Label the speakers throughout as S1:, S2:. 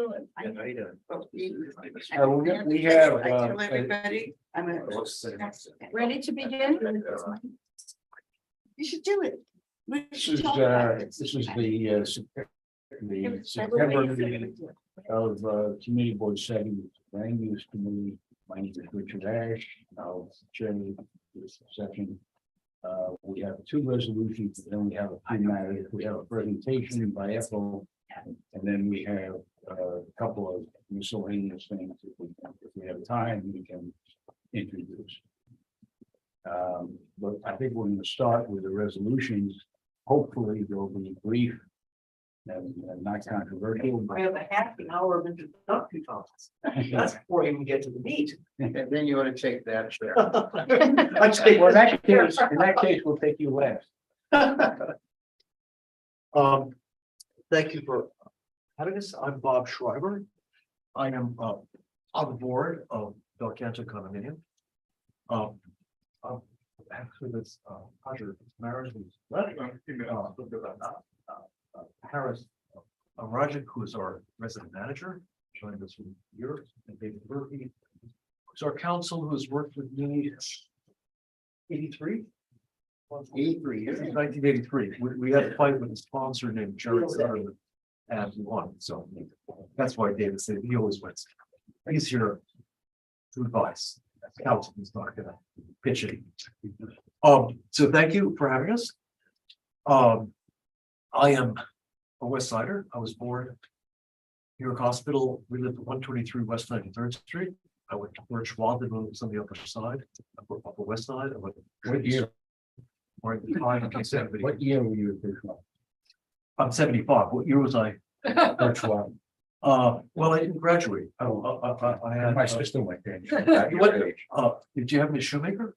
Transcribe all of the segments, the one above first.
S1: doing?
S2: We have,
S1: Everybody, ready to begin? You should do it. We
S2: this
S1: should
S2: is,
S1: talk about it.
S2: this is the September meeting of, Committee Board 7, Land Use Committee. My name is Richard Ash. I'll chair this session. We have two resolutions, and then we have a few matters. We have a presentation by Ethel, and then we have a couple of miscellaneous things. If we have time, we can introduce. But I think we're going to start with the resolutions. Hopefully, they'll be brief and not controversial.
S3: I have a half an hour of introductory comments. That's before you even get to the meat.
S2: And then you want to take that chair.
S3: I'm saying,
S2: Well, in that case, we'll take you last.
S3: Thank you for having us. I'm Bob Schreiber. I am on the board of Bel Canto Condominium. Actually, this Roger marriage Harris Rajan, who is our resident manager, joined us for years, and David Murphy, who's our counsel, who has worked with me 83 years, 1983. We had a fight with a sponsor named Jared Sutherland and we won. So that's why David said he always wins. He's here to advise. As counsel, he's not gonna pitch it. So thank you for having us. I am a West Sider. I was born New York Hospital. We lived at 123 West 93rd Street. I went to Birch Schwab, who was on the upper side, upper West Side. I went
S2: What year?
S3: or at the time, I can't say anybody.
S2: What year were you at this one?
S3: I'm 75. What year was I?
S2: That's why.
S3: Well, I didn't graduate. I had
S2: My sister went there.
S3: You went- did you have me a shoemaker?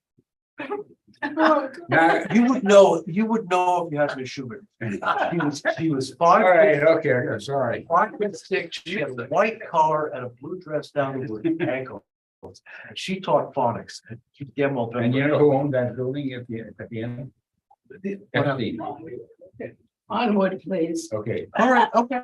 S2: Now,
S3: You would know if you had me a shoemaker. She was
S2: all
S3: 5'6".
S2: right, okay, sorry.
S3: 5'6". She had a white collar and a blue dress down to her ankles. And she taught phonics. And she damn well.
S2: And you know who owned that building at the end? FD.
S1: Onward, please.
S2: Okay.
S3: All right, okay.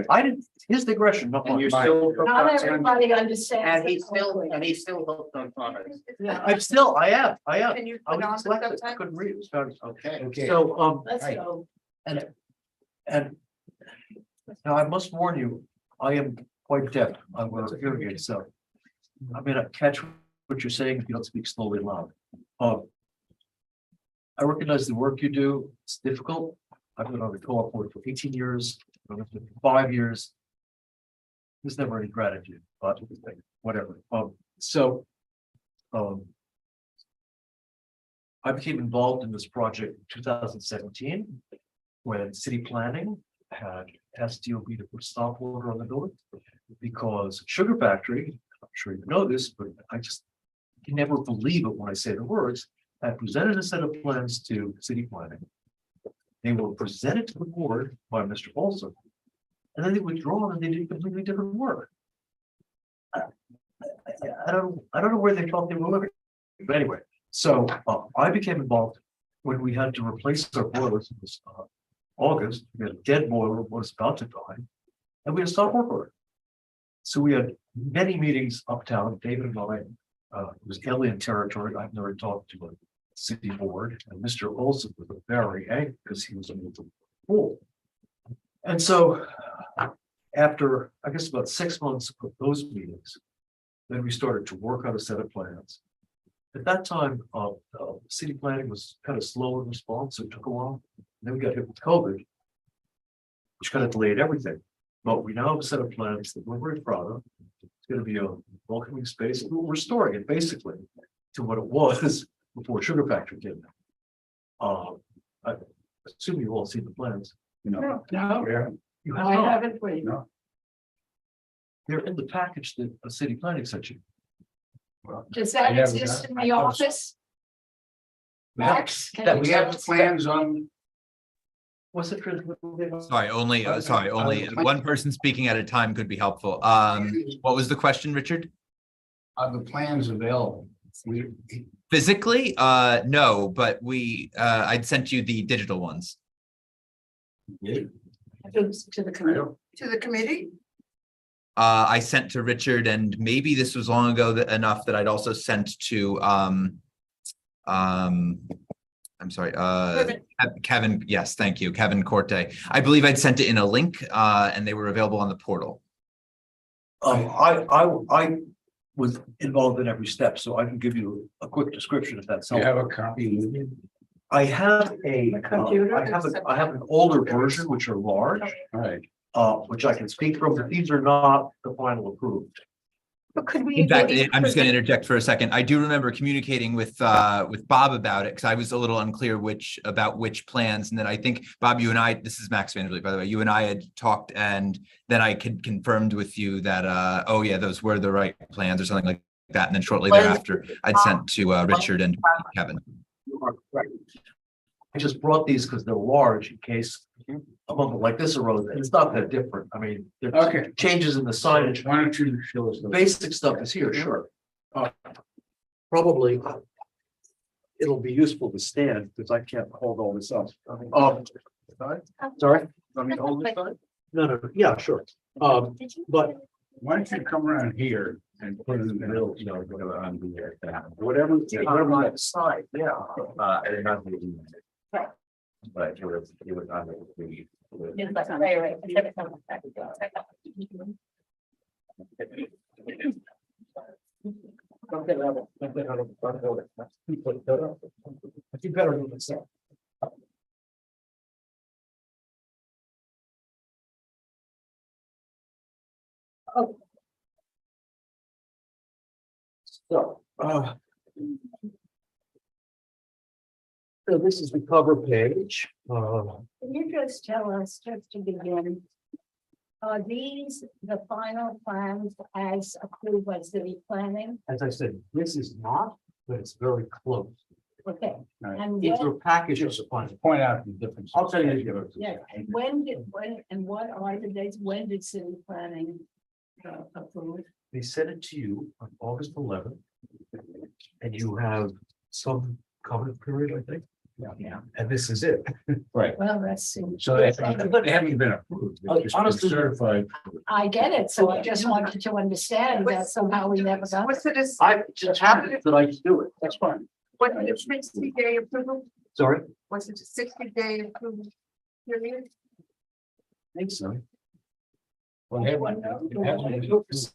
S3: I didn't, his digression, not
S2: And you're
S3: mine.
S2: still.
S1: Not everybody understands.
S4: And he's still hooked on phonics.
S3: I am.
S1: Can you
S3: I
S1: put on
S3: was
S1: the
S3: dyslexic, I
S1: subtitle?
S3: couldn't read. It was very-
S4: Okay.
S2: Okay.
S3: So,
S1: Let's
S2: Right.
S1: go.
S3: and now I must warn you, I am quite deaf. I'm going to hear you, so I may not catch what you're saying if you don't speak slowly and loud. I recognize the work you do. It's difficult. I've been on the co-op board for 18 years, I've been for 5 years. There's never any gratitude, but whatever. I became involved in this project in 2017 when city planning had asked DOB to put stop order on the building because Sugar Factory, I'm sure you know this, but I just can never believe it when I say the words, had presented a set of plans to city planning. They were presented to the board by Mr. Olson, and then they withdraw and they did completely different work. I don't know where they thought they were living, but anyway. So I became involved when we had to replace our boilers. It was August. We had a dead boiler, was about to die, and we had to stop work order. So we had many meetings uptown. David and I, it was alien territory. I've never talked to a city board, and Mr. Olson was very angry because he was able to pull. And so after, I guess, about 6 months of those meetings, then we started to work on a set of plans. At that time, city planning was kind of slow in response, so it took a while. And then we got hit with COVID, which kind of delayed everything. But we now have a set of plans that we're very proud of. It's going to be a welcoming space. We're restoring it basically to what it was before Sugar Factory came in. I assume you've all seen the plans.
S1: No,
S3: You have
S1: I
S3: not.
S1: haven't, please.
S2: No.
S3: They're in the package that the city planning sent you.
S1: Does
S2: I
S1: that
S2: never
S1: exist
S2: got-
S1: in
S2: I
S1: the
S2: thought-
S1: office?
S3: Yeah.
S1: Max, can
S2: That
S1: you
S2: we
S1: tell
S2: have
S1: us
S2: plans on.
S3: What's it?
S5: Sorry, only one person speaking at a time could be helpful. What was the question, Richard?
S2: Are the plans available? We,
S5: Physically? No, but I'd sent you the digital ones.
S2: yeah,
S1: to the committee? To the committee?
S5: I sent to Richard, and maybe this was long ago enough that I'd also sent to I'm sorry, Kevin. Yes, thank you, Kevin Corte. I believe I'd sent it in a link, and they were available on the portal.
S3: I was involved in every step, so I can give you a quick description if that's
S2: You
S3: helpful.
S2: have a copy with you?
S3: I have
S1: computer?
S3: I have an older version, which are large,
S2: All right.
S3: which I can speak from, but these are not the final approved.
S1: But could we?
S5: In fact, I'm just going to interject for a second. I do remember communicating with Bob about it, because I was a little unclear about which plans. And then I think, Bob, you and I, this is Max Vanderleet, by the way, you and I had talked, and then I confirmed with you that, oh yeah, those were the right plans or something like that. And then shortly thereafter, I'd sent to Richard and Kevin.
S3: You are correct. I just brought these because they're large in case a bump like this arose. It's not that different. I mean, there's
S2: Okay.
S3: changes in the signage.
S2: Why don't you show us the
S3: Basic stuff is here, sure. Probably it'll be useful to stand because I can't hold all this up. Sorry?
S4: Want me to hold this side?
S3: No, yeah, sure. But
S2: Why don't you come around here and put it in the middle, you know, whatever on the, whatever.
S3: on the side, yeah.
S2: And not the. But it was on the.
S3: I think better than this. So, so this is the cover page.
S1: Can you just tell us, just to begin, are these the final plans as approved by city planning?
S3: As I said, this is not, but it's very close.
S1: Okay,
S2: Right.
S1: and
S3: These
S1: when,
S3: are packages of plans.
S2: Point out the difference.
S3: I'll tell you.
S1: yeah, and what are the dates, when did city planning approve?
S3: They sent it to you on August 11th. And you have some comment period, I think.
S1: Yeah.
S3: And this is it.
S2: Right.
S1: Well, let's see.
S2: So they haven't been approved. They've just been
S3: Honestly-
S2: certified.
S1: I get it, so I just wanted to understand that somehow we never got.
S4: What's it,
S3: I just happened that I do it. That's fine.
S4: what's it, 60-day approval?
S3: Sorry.
S4: Was it a 60-day approval period?
S3: I think so.
S2: Well, they haven't- it hasn't-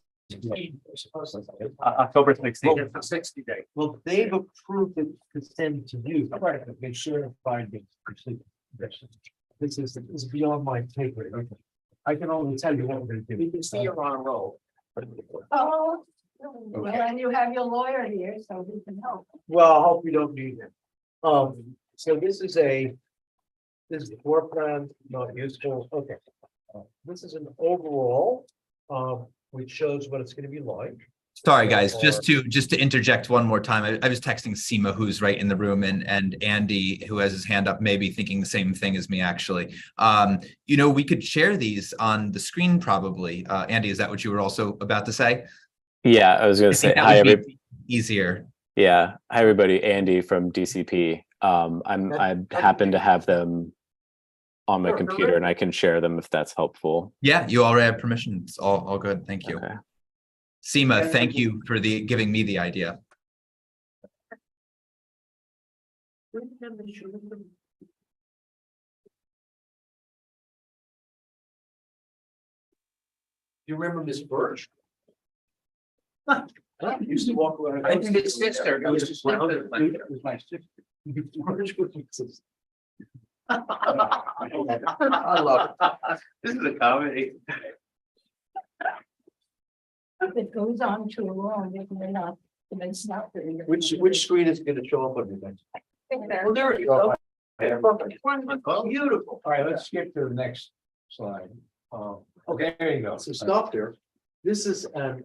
S3: October 16th. 60 day. Well, they've approved it to send to you.
S2: Right, but they certified it complete.
S3: This is beyond my pay grade. I can only tell you what we're gonna do. You can see you're on a roll.
S1: Oh, well, and you have your lawyer here, so he can help.
S3: Well, I hope you don't need it. So this is the floor plan, not useful, okay. This is an overall, which shows what it's gonna be like.
S5: Sorry, guys, just to interject one more time. I was texting Seema, who's right in the room, and Andy, who has his hand up, maybe thinking the same thing as me, actually. You know, we could share these on the screen probably. Andy, is that what you were also about to say?
S6: Yeah, I was going to say
S5: That
S6: hi,
S5: would be
S6: everybody.
S5: easier.
S6: Yeah, hi, everybody. Andy from DCP. I happen to have them on my
S3: Sure,
S6: computer, and I can share them if that's helpful.
S5: Yeah, you already have permission. It's all good. Thank you.
S6: Okay.
S5: Seema, thank you for giving me the idea.
S3: You remember Miss Birch? I used to walk around.
S4: I think it's sister. It was just
S2: It was my sister.
S3: I love it.
S4: This is a comedy.
S1: If it goes on too long, it may not, it may stop.
S3: Which screen is gonna show up on your next? Well, there you go. Beautiful.
S2: All right, let's skip to the next slide. Okay, there you go.
S3: So stop there. This is an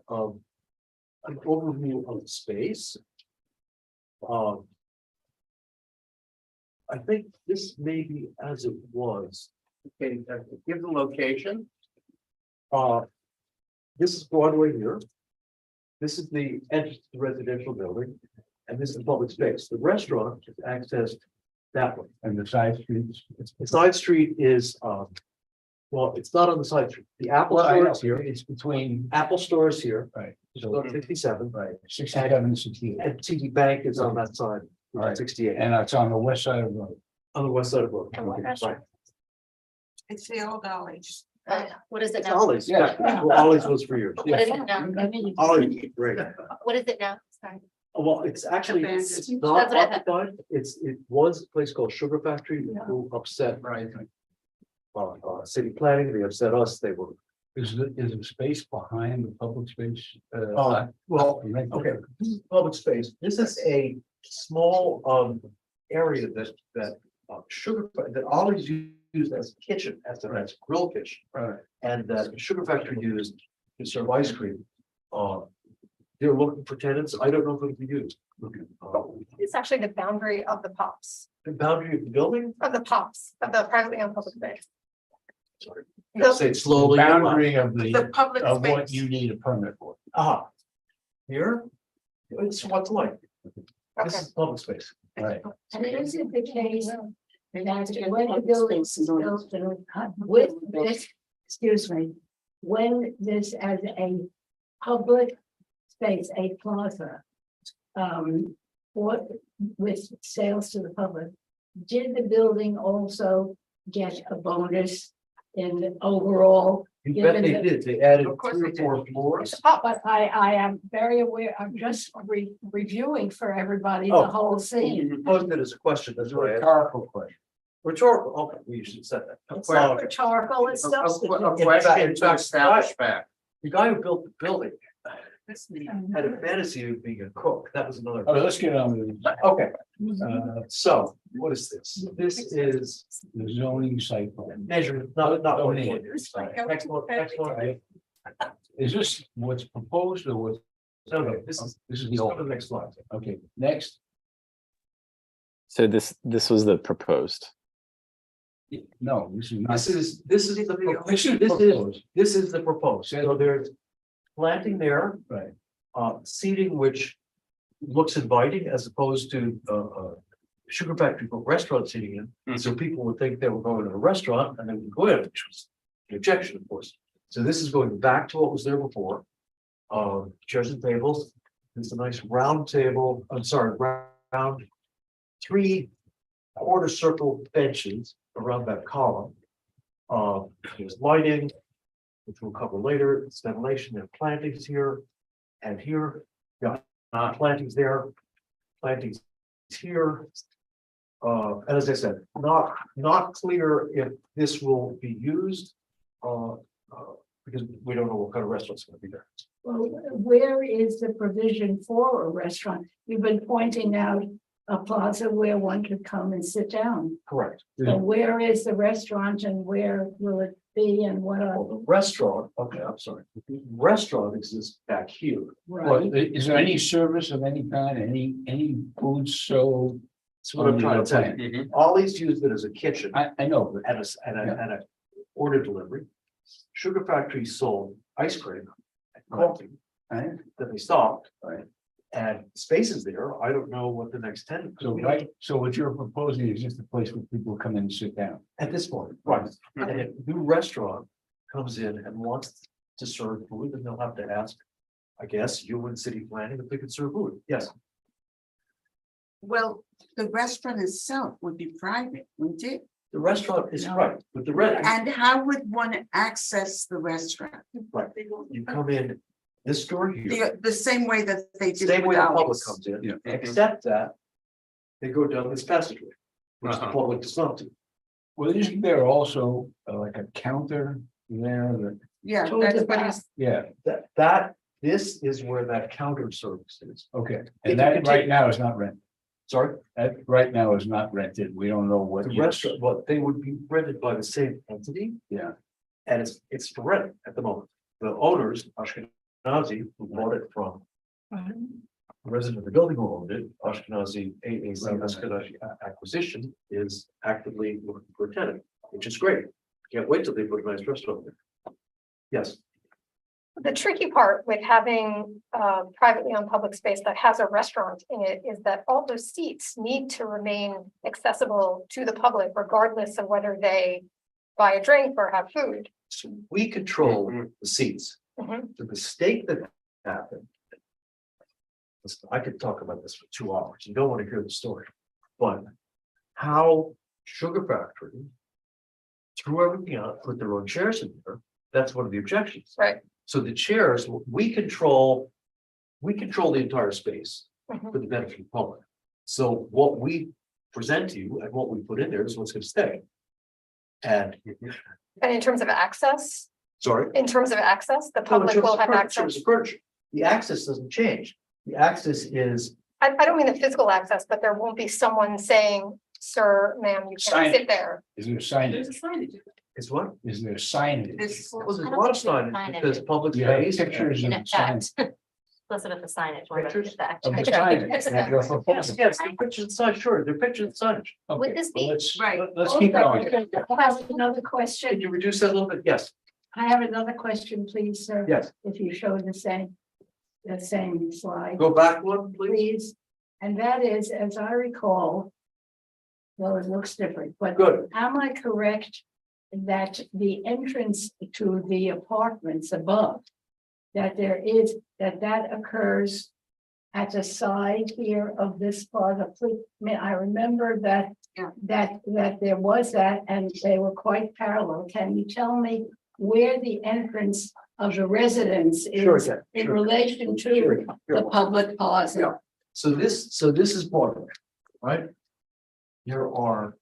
S3: overview of the space. I think this may be as it was.
S4: Okay, give the location.
S3: This is Broadway here. This is the entrance to the residential building, and this is the public space. The restaurant is accessed that way.
S2: And the side streets.
S3: The side street is Well, it's not on the side street. The Apple
S2: Well, I
S3: store
S2: know,
S3: is here.
S2: it's between,
S3: Apple store is here.
S2: right,
S3: It's
S2: so,
S3: on 57.
S2: right, 67 and 68.
S3: And TD Bank is on that side,
S2: Right.
S3: 68,
S2: And it's on the west side of the road.
S3: on the west side of the road.
S1: And what
S3: Right.
S1: restaurant?
S4: It's the old Ollie's.
S7: What is it
S3: It's
S7: now?
S3: Ollie's.
S2: Yeah.
S3: Well, Ollie's was for years.
S7: What is it now?
S3: Ollie's, great.
S7: What is it now? Sorry.
S3: Well, it's actually, it's
S4: Abandoned.
S3: not
S7: That's what I thought.
S3: occupied. It was a place called Sugar Factory who upset
S2: Right.
S3: city planning. They upset us. They were.
S2: Is the space behind the public space?
S3: Well, okay, this is public space. This is a small area that sugar, that Ollie's used as a kitchen, as a grill kitchen.
S2: Right.
S3: And that the Sugar Factory used to serve ice cream. They're looking for tenants. I don't know if it'll be used.
S8: It's actually the boundary of the POPs,
S3: The boundary of the building,
S8: of the POPs, of the privately owned public space.
S3: sorry,
S8: The-
S3: say it slowly.
S2: Boundary of
S4: The public
S2: of what
S4: space.
S2: you need a permit for.
S3: Here, it's what's like. This
S8: Okay.
S3: is public space.
S2: Right.
S1: And is it the case that when the building is built with this, excuse me, when this as a public space, a plaza, what, with sales to the public, did the building also get a bonus in the overall?
S3: You bet they
S1: Given
S3: did. They added
S4: Of course
S3: 3 or
S4: they
S3: 4 floors.
S1: But I am very aware, I'm just reviewing for everybody the
S3: Oh.
S1: whole scene.
S3: You posed it as a question, that's
S2: That's
S3: why I
S2: a
S3: asked.
S2: rhetorical question.
S3: Rhetorical, okay, we should set that.
S1: It's not rhetorical, it's
S4: A
S1: substantive.
S4: question to
S3: fact,
S4: establish fact.
S3: The guy who built the building
S4: This meeting.
S3: had a fantasy of being a cook. That was another.
S2: Oh, let's get on with
S3: Okay,
S2: so
S3: what is this? This is
S2: the zoning site plan.
S3: measurement, not
S2: Zoning.
S3: one. Next one.
S2: Right. Is this what's proposed or what's?
S3: No, no, this is
S2: the
S3: the
S2: old.
S3: next slide.
S2: Okay, next,
S6: So this was the proposed.
S2: no, this is not.
S3: This is the,
S2: This is proposed.
S3: this is the proposed. So there's planting there,
S2: Right,
S3: seating which looks inviting as opposed to Sugar Factory put restaurant seating in. So people would think they were going to a restaurant and they would go in, which was an objection, of course. So this is going back to what was there before. Chairs and tables. There's a nice round table, I'm sorry, round 3 quarter circle benches around that column. There's lighting, which we'll cover later, it's ventilation, and plantings here and here. Yeah, plantings there, plantings here. And as I said, not clear if this will be used, because we don't know what kind of restaurant's gonna be there.
S1: Well, where is the provision for a restaurant? You've been pointing out a plaza where one could come and sit down.
S3: Correct.
S1: So where is the restaurant and where will it be and what are,
S3: Well, the restaurant, okay, I'm sorry, the restaurant exists back here.
S2: well,
S1: right?
S2: is there any service of any kind, any food sold?
S3: That's what I'm trying to tell you. Ollie's used it as a kitchen
S2: I know, but
S3: and a order delivery. Sugar Factory sold ice cream and coffee,
S2: right,
S3: then they stopped.
S2: Right.
S3: And spaces there, I don't know what the next tenant.
S2: so right, so what you're proposing is just a place where people come in and sit down.
S3: At this point, right, and if a new restaurant comes in and wants to serve food, then they'll have to ask, I guess, you and city planning if they could serve food, yes.
S4: Well, the restaurant itself would be private, wouldn't it?
S3: The restaurant is
S1: No.
S3: right, but the rest,
S4: And how would one access the restaurant?
S3: right, you come in this door here,
S4: The same way that they did.
S3: same way
S4: with
S3: the public
S4: Ollie's.
S3: comes in,
S2: Yeah.
S3: except that they go down this passageway, which the public does not do.
S2: Well, isn't there also like a counter there that,
S4: Yeah,
S1: Towards
S4: that's
S1: the
S4: what
S1: back.
S4: he's,
S3: This is where that counter service is.
S2: okay,
S3: If
S2: and
S3: you
S2: that
S3: continue-
S2: right now is not rented.
S3: Sorry,
S2: That right now is not rented. We don't know what.
S3: the restaurant, well, they would be rented by the same entity.
S2: Yeah.
S3: And it's for rent at the moment. The owners, Ashkenazi, who bought it from the resident of the building who owned it, Ashkenazi, AAC Ashkenazi Acquisition is actively looking for a tenant, which is great. Can't wait till they put a nice restaurant there. Yes,
S8: The tricky part with having privately owned public space that has a restaurant in it is that all those seats need to remain accessible to the public regardless of whether they buy a drink or have food.
S3: So we control the seats.
S8: Mhm.
S3: The mistake that happened. Listen, I could talk about this for 2 hours. You don't want to hear the story. But how Sugar Factory threw everything out, put their own chairs in there. That's one of the objections.
S8: Right.
S3: So the chairs, we control the entire space
S8: Mhm.
S3: for the benefit of the public. So what we present to you and what we put in there is what's going to stay. And
S8: And in terms of access,
S3: sorry.
S8: the
S3: No, in
S8: public
S3: terms
S8: will
S3: of
S8: have
S3: furniture, in
S8: access.
S3: terms of furniture, the access doesn't change. The access is,
S8: I don't mean the physical access, but there won't be someone saying, sir, ma'am, you can't sit
S2: Signage.
S8: there.
S2: Is there signage?
S3: is what?
S2: Is there signage?
S4: This-
S3: Well, there's
S7: I
S3: a
S7: don't
S3: lot of
S7: think there's
S3: signage
S7: signage.
S3: because public
S2: You have
S3: space.
S2: pictures
S7: In
S2: of
S7: effect.
S2: sign,
S7: Listen at the signage. we're gonna
S3: Pictures
S7: get back
S2: of
S7: to
S2: the
S7: it.
S2: signage.
S3: Yes, they're pictures inside, sure, they're pictures inside.
S2: Okay,
S7: Would this
S2: well,
S7: be-
S2: let's-
S4: Right.
S2: Let's keep going.
S1: I have another
S3: Can
S1: question.
S3: you reduce that a little bit? Yes,
S1: I have another question, please, sir.
S3: yes.
S1: If you show the same slide,
S3: Go back one, please.
S1: please. And that is, as I recall, well, it looks different, but
S3: Good.
S1: am I correct that the entrance to the apartments above, that occurs at the side here of this plaza? I remember that,
S4: Yeah.
S1: that there was that, and they were quite parallel. Can you tell me where the entrance of the residence
S3: Sure,
S1: is
S3: Ken,
S1: in
S3: sure.
S1: relation
S3: Sure,
S1: to
S3: Ken,
S1: the
S3: sure.
S1: public plaza?
S3: Yeah. So this is Broadway, right? There are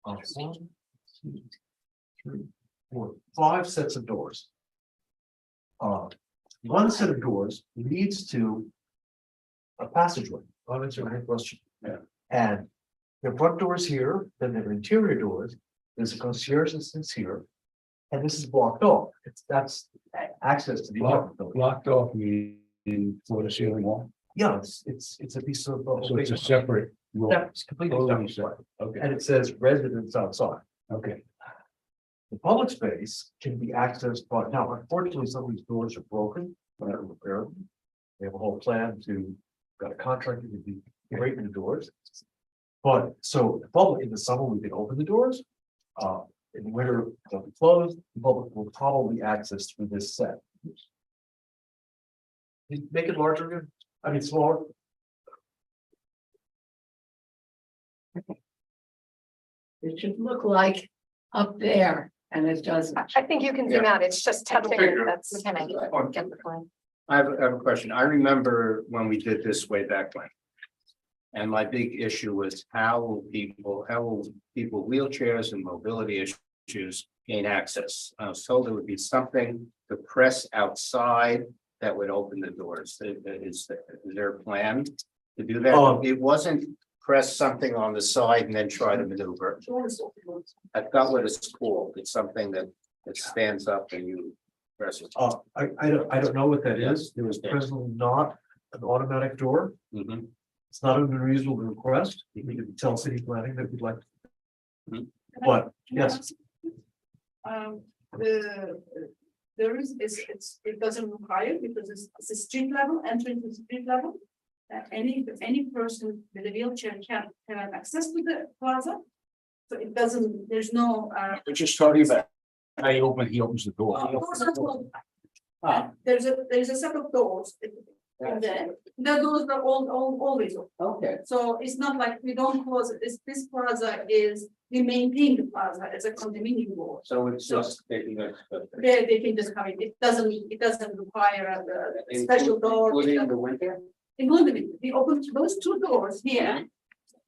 S3: 1, 2, 3, 4, 5 sets of doors. One set of doors leads to a passageway. I'll answer your question.
S2: Yeah.
S3: And the front doors here, then there are interior doors. There's a concierge instance here. And this is blocked off. That's access to the apartment building.
S2: Blocked off in floor to ceiling wall,
S3: Yeah, it's a piece of.
S2: so it's a separate room.
S3: That's completely
S2: Totally
S3: separate.
S2: separate. Okay,
S3: And it says residents outside.
S2: okay.
S3: The public space can be accessed by, now unfortunately, some of these doors are broken, but I repair them. They have a whole plan to, got a contractor to be breaking the doors. But so the public, in the summer, we can open the doors. In the winter, they'll be closed. The public will probably access through this set. You make it larger again? I mean, smaller.
S1: It should look like up there, and it doesn't.
S8: I think you can zoom out. It's just tempting.
S2: figure.
S8: That's.
S7: Can I get the plan?
S9: I have a question. I remember when we did this way back when. And my big issue was how will people wheelchairs and mobility issues gain access? I was told there would be something to press outside that would open the doors. Is there a plan to do that? It wasn't press something on the side and then try to maneuver. I forgot what it's called. It's something that stands up and you press it.
S3: I don't know what that is. There is presently not an automatic door.
S9: Mhm.
S3: It's not an unreasonable request. You need to tell city planning that we'd like.
S9: Mhm.
S3: But yes,
S10: There is, it doesn't require because it's a street level, entering to street level. Any person with a wheelchair can have access to the plaza. So it doesn't, there's no,
S2: We're just talking about how he opens the door.
S10: doors are closed. There's a set of doors. And the doors are always open.
S1: Okay.
S10: So it's not like we don't close it. This plaza is, we maintain the plaza as a condominium board.
S9: So it's just taking a.
S10: They can just come in. It doesn't require a special door.
S9: Including the winter?
S10: Including, we open those 2 doors here.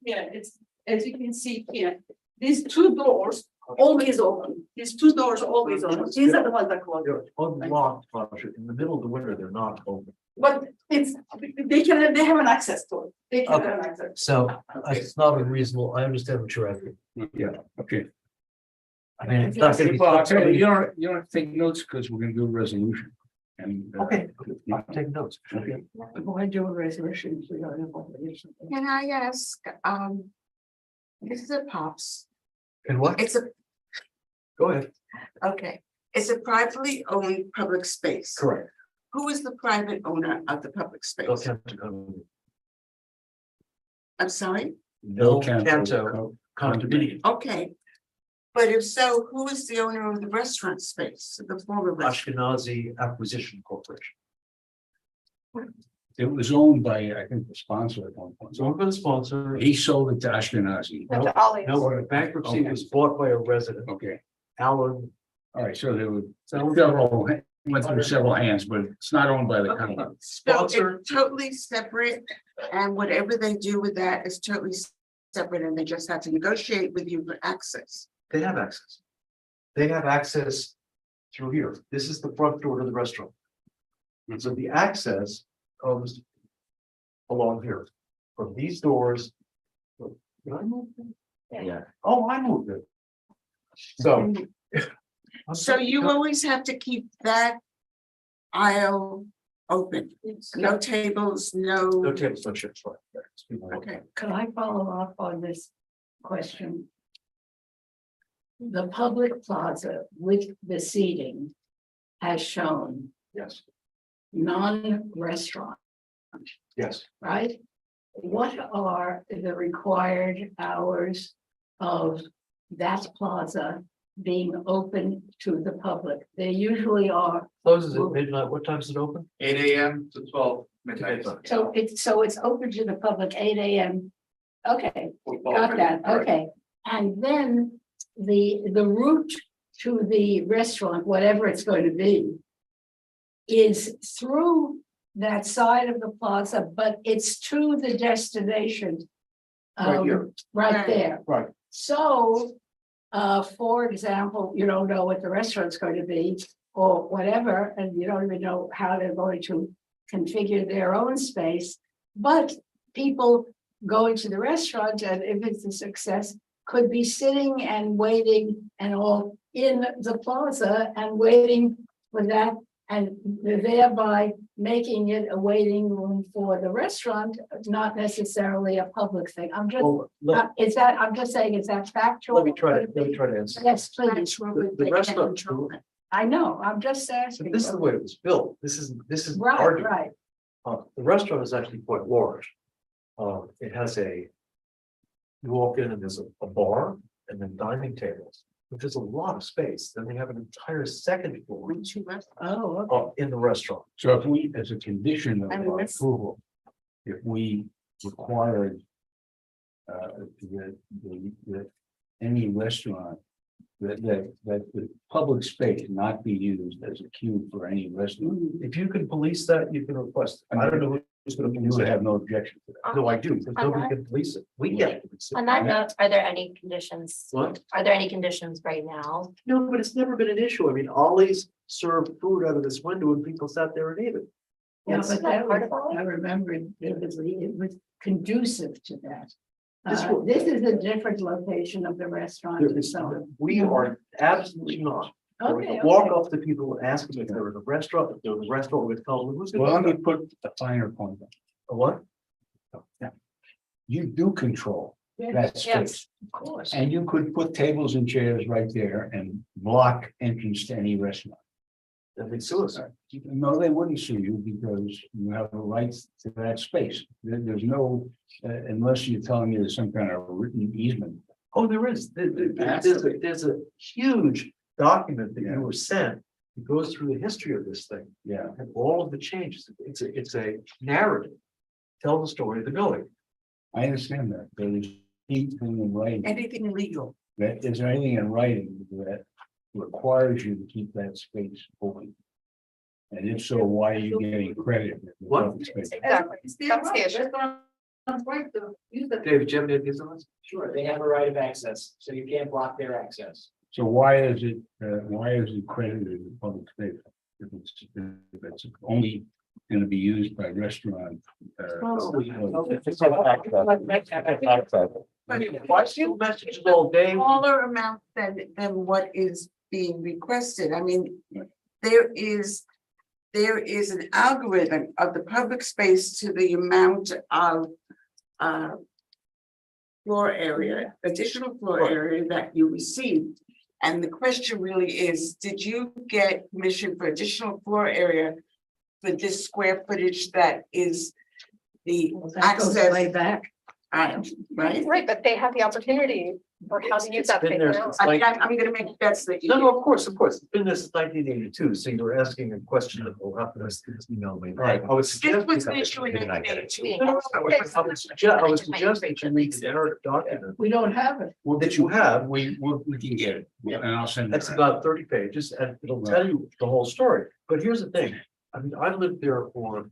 S10: Yeah, it's, as you can see here, these 2 doors always open. These 2 doors are always open. These are the ones that close.
S3: they're unlocked, in the middle of the winter, they're not open.
S10: But it's, they have an access to it. They can have access.
S3: So it's not unreasonable. I understand what you're asking.
S2: Yeah, okay.
S3: I mean, it's not gonna be.
S2: Well, I'll tell you, you don't have to take notes because we're gonna do a resolution. And.
S3: Okay, I'll take notes.
S2: Okay.
S1: Why do a resolution? We don't have one.
S4: Can I ask, this is a Pops,
S3: And what?
S4: it's a,
S3: Go ahead.
S4: okay, it's a privately owned public space.
S3: Correct.
S4: Who is the private owner of the public
S3: Bel
S4: space?
S3: Canto Condominium.
S4: I'm sorry,
S3: Bel
S2: Canto
S3: Canto Condominium.
S4: okay. But if so, who is the owner of the restaurant space, the former restaurant?
S3: Ashkenazi Acquisition Corporation.
S2: It was owned by, I think, the sponsor at one point.
S3: So I'm going to sponsor.
S2: He sold it to Ashkenazi.
S8: No, to Ollie's.
S3: No, the bankruptcy was bought by a resident,
S2: Okay,
S3: Alan.
S2: all right, so there were several, went through several hands, but it's not owned by the county.
S4: So
S3: Sponsor.
S4: it's totally separate, and whatever they do with that is totally separate, and they just have to negotiate with you for access.
S3: They have access. They have access through here. This is the front door to the restaurant. And so the access comes along here from these doors. Did I move them?
S2: Yeah.
S3: Oh, I moved it. So.
S4: So you always have to keep that aisle open, no tables,
S3: No
S4: no,
S3: tables, no chairs, right?
S4: okay.
S1: Could I follow up on this question? The public plaza with the seating has shown
S3: Yes,
S1: non-restaurant,
S3: yes.
S1: right? What are the required hours of that plaza being open to the public? They usually are,
S3: Closes at midnight. What time is it open?
S9: 8 AM to 12 midnight.
S1: so it's open to the public 8 AM. Okay, got that, okay. And then the route to the restaurant, whatever it's going to be, is through that side of the plaza, but it's to the destination.
S3: Right here.
S1: Right there.
S3: Right.
S1: So, for example, you don't know what the restaurant's going to be or whatever, and you don't even know how they're going to configure their own space. But people going to the restaurant, and if it's a success, could be sitting and waiting and all in the plaza and waiting for that, and thereby making it a waiting room for the restaurant, not necessarily a public thing. I'm just,
S3: Well,
S1: I'm just saying, is that factual?
S3: let me try to answer.
S1: Yes, please.
S4: That's where
S3: The
S4: they
S3: restaurant,
S4: can't control it.
S1: I know, I'm just
S3: so
S1: asking.
S3: this is the way it was built. This is
S1: Right,
S3: argument.
S1: right.
S3: The restaurant is actually quite large. It has you walk in and there's a bar and then dining tables, which is a lot of space. Then they have an entire second floor
S1: Oh, okay.
S3: in the restaurant.
S2: So if we, as a condition of
S4: I mean,
S2: our
S4: that's-
S2: approval, if we required that any restaurant, that the public space not be used as a queue for any restaurant,
S3: If you can police that, you can request. it. I don't know who's going to
S2: you
S3: police
S2: would
S3: it.
S2: have no objection to that.
S3: No, I do, because nobody can police it. We can't police it.
S7: On that note, are there any conditions?
S3: What?
S7: Are there any conditions right now?
S3: No, but it's never been an issue. I mean, Ollie's served food out of this window and people sat there and ate it.
S1: Yeah,
S3: It's-
S1: but that was, I remember vividly, it was conducive to that. This is a different location of the restaurant
S3: There
S1: and
S3: is-
S1: so on.
S3: We are absolutely not.
S1: Okay,
S3: Walk
S1: okay.
S3: up to people and ask them if they're in a restaurant, if they're in a restaurant with color. Who's
S2: Well, let
S3: gonna
S2: me put a finer point on.
S3: a what?
S2: You do control that space.
S7: Yes.
S1: Of course.
S2: And you could put tables and chairs right there and block entrance to any restaurant.
S3: That'd be suicide.
S2: No, they wouldn't sue you because you have a right to that space. There's no, unless you're telling me there's some kind of written easement.
S3: Oh, there is. There's a huge document that you were sent. It goes through the history of this thing
S2: Yeah,
S3: and all of the changes. It's a narrative. Tell the story of the building.
S2: I understand that. There's anything in writing.
S4: Anything illegal.
S2: Is there anything in writing that requires you to keep that space open? And if so, why are you getting credit? for the
S3: What?
S2: open space?
S8: Exactly.
S10: It's their
S8: That's the
S10: right,
S8: issue.
S10: restaurant's right to use the.
S3: David, do you have any ideas on this?
S11: Sure, they have a right of access, so you can't block their access.
S2: So why is it credited as public space? If it's only gonna be used by restaurant.
S3: Why still messages all day?
S4: Smaller amount than what is being requested. I mean, there is an algorithm of the public space to the amount of floor area, additional floor area that you received. And the question really is, did you get permission for additional floor area for this square footage that is the
S1: That goes way
S4: access?
S1: back.
S4: Right?
S8: Right, but they have the opportunity for how to use
S3: It's
S8: that
S3: been
S8: space
S3: there
S8: now.
S3: since
S4: I mean, I'm gonna make bets that you.
S3: No, no, of course, it's been there since 1982, so you're asking a question that will happen as email me. All right, I would
S4: This
S3: suggest.
S4: was an issue in 1982.
S3: No, no, no, I would suggest that you read the inner document.
S1: We don't have it.
S3: Well, that you have,
S2: We can get it, and I'll send it.
S3: that's
S2: back.
S3: about 30 pages, and it'll tell you the whole story. But here's the thing, I mean, I lived there for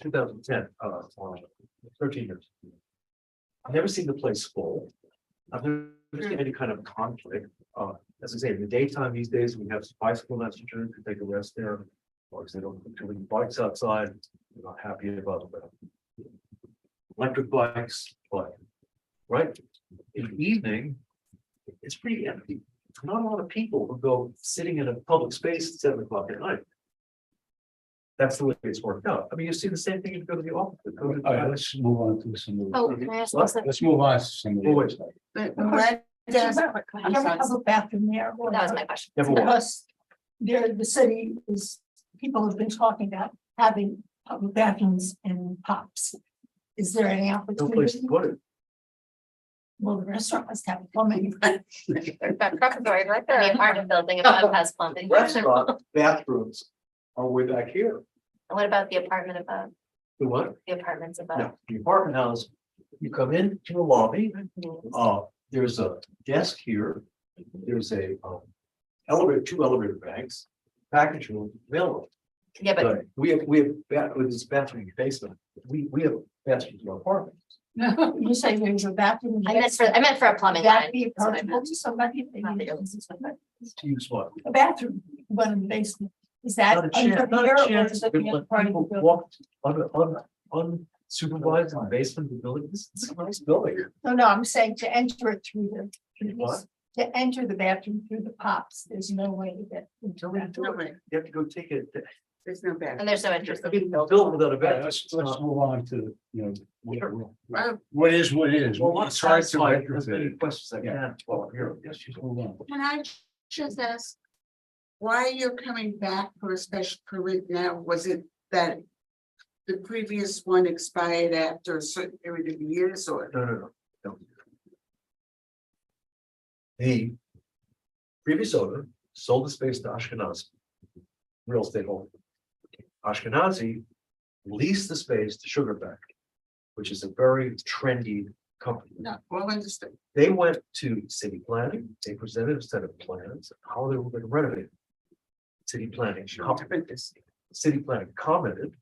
S3: 2010, for 13 years. I've never seen the place full. I've never seen any kind of conflict. As I say, in the daytime these days, we have bicycle messengers who take a rest there. Or they don't put too many bikes outside. We're not happy about that. Electric bikes, but right in the evening, it's pretty empty. Not a lot of people who go sitting in a public space at 7 o'clock at night. That's the way it's worked out. I mean, you see the same thing if you go to the office.
S2: All right, let's move on to some of
S7: Oh,
S2: the,
S7: can I ask
S3: What?
S7: something?
S2: let's move on to some of
S3: Oh, wait.
S2: the.
S4: But Brenda,
S1: You ever have a bathroom there?
S7: That was my question.
S3: Never was.
S1: Because there, the city is, people have been talking about having public bathrooms and pops. Is there any
S3: No place to
S1: opportunity?
S3: put it.
S1: Well, the restaurant must have plumbing.
S8: That preparatory right
S7: The
S8: there.
S7: apartment building above has plumbing.
S3: Restaurant bathrooms are way back here.
S7: What about the apartment above,
S3: The what?
S7: the apartments above?
S3: No, the apartment house, you come into the lobby, there's a desk here. There's a elevator, 2 elevator banks, package room, mail room.
S7: Yeah, but
S3: But we have with this bathroom in the basement, we have bathrooms in our apartment.
S1: You say there's a bathroom.
S7: I meant for a plumbing
S1: That
S7: line.
S1: be
S7: That's what I
S1: approachable
S7: meant.
S1: to somebody? if they
S7: Not
S1: need
S7: the
S1: it?
S3: To use what?
S1: A bathroom, one in the basement. Is that
S3: Not a
S1: under
S3: chance, not
S1: here
S3: a
S1: or
S3: chance.
S1: is it
S3: There's
S1: the other
S3: like
S1: part of the
S3: people
S1: building?
S3: walk unsupervised in the basement of the building. It's a nice building.
S1: No, I'm saying to enter it through the.
S3: What?
S1: To enter the bathroom through the pops, there's no way to get into
S3: No,
S1: that.
S3: no, You have to go take it.
S4: there's no bet.
S7: And there's no interest.
S3: I mean, built without a
S2: All right,
S3: bathroom.
S2: let's move on to,
S4: Well,
S2: what is what is.
S3: Well, let's
S2: Try to
S3: satisfy as
S2: retrofit
S3: many
S2: it.
S3: questions as I can while I'm here. Yes, you
S2: Move on.
S4: Can I just ask? Why you're coming back for a special permit now? Was it that the previous one expired after a certain period of years or?
S3: No. The previous owner sold the space to Ashkenazi, real estate holder. Ashkenazi leased the space to Sugar Factory, which is a very trendy company.
S4: No, well understood.
S3: They went to city planning, they presented a set of plans, of how they were going to renovate it. City planning, city planning commented.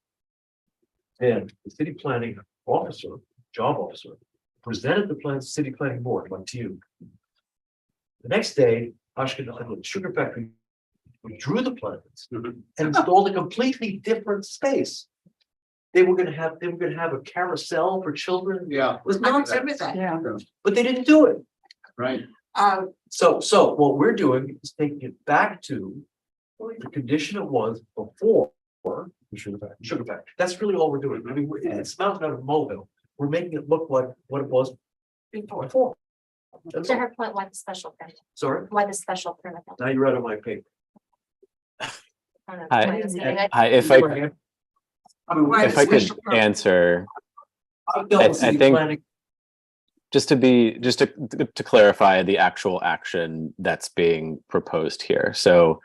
S3: And the city planning officer, job officer, presented the plans to city planning board, like to you. The next day, Ashkenazi Sugar Factory withdrew the plans and installed a completely different space. They were gonna have a carousel for children.
S2: Yeah,
S3: It was
S4: I
S3: nonsense,
S4: remember that.
S1: Yeah.
S3: but they didn't do it.
S2: right.
S3: So what we're doing is taking it back to the condition it was before Sugar Factory. That's really all we're doing. I mean, it's mounted out of Mobile. We're making it look like what it was before. That's
S7: To
S3: all.
S7: her point, why the special permit?
S3: Sorry,
S7: Why the special permit?
S3: now you're out of my paper.
S7: I don't know,
S6: Hi.
S7: why it's getting-
S6: Hi, if I could answer,
S3: I've dealt with
S6: I
S3: city
S6: think-
S3: planning.
S6: just to clarify the actual action that's being proposed here. So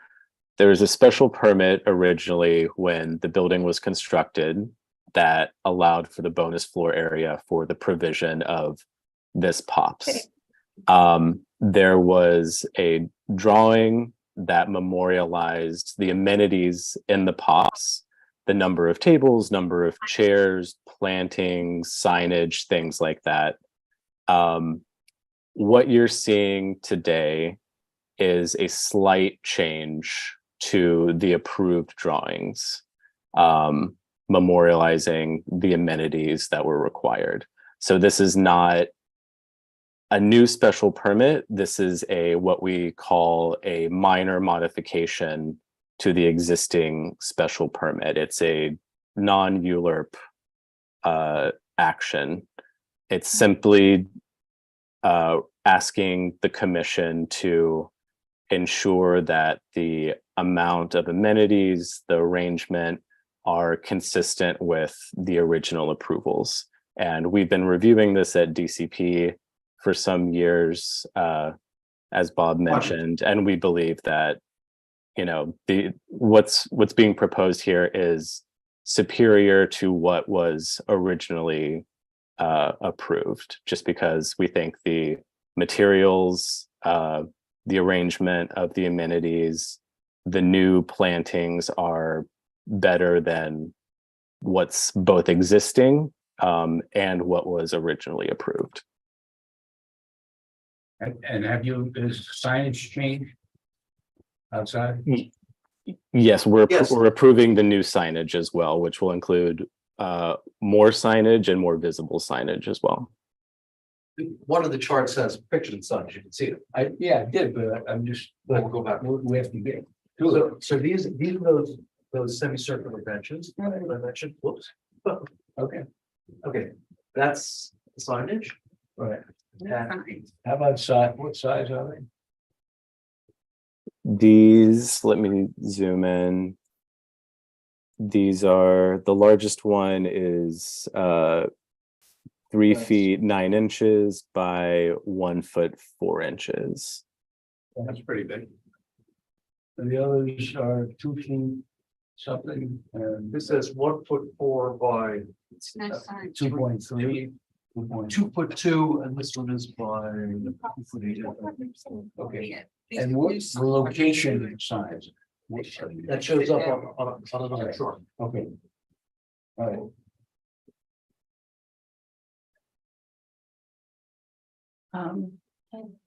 S6: there was a special permit originally when the building was constructed that allowed for the bonus floor area for the provision of this POPs. There was a drawing that memorialized the amenities in the POPs, the number of tables, number of chairs, plantings, signage, things like that. What you're seeing today is a slight change to the approved drawings, memorializing the amenities that were required. So this is not a new special permit. This is what we call a minor modification to the existing special permit. It's a non-ULURP action. It's simply asking the commission to ensure that the amount of amenities, the arrangement are consistent with the original approvals. And we've been reviewing this at DCP for some years, as Bob mentioned, and we believe that, what's being proposed here is superior to what was originally approved, just because we think the materials, the arrangement of the amenities, the new plantings are better than what's both existing and what was originally approved.
S2: And have you, is signage changed? Outside?
S6: Yes, we're
S3: Yes.
S6: we're approving the new signage as well, which will include more signage and more visible signage as well.
S3: One of the charts has pictures and such, you can see it.
S2: I did, but I'm just,
S3: We'll go back.
S2: we have to get.
S3: So these are those semicircular benches that I mentioned. Whoops.
S2: Okay,
S3: Okay, that's the signage.
S2: right.
S3: And
S2: How about size, what size are they?
S6: These, let me zoom in. These are, the largest one is 3 feet 9 inches by 1 foot 4 inches.
S9: That's pretty big.
S2: And the others are 2 feet something, and
S3: this says 1'4" by
S4: It's not signed.
S2: 2.3.
S3: 2'2", and this one is by 2'8".
S2: Okay, and what's the location size?
S3: That shows up on another chart.
S2: Okay. All right.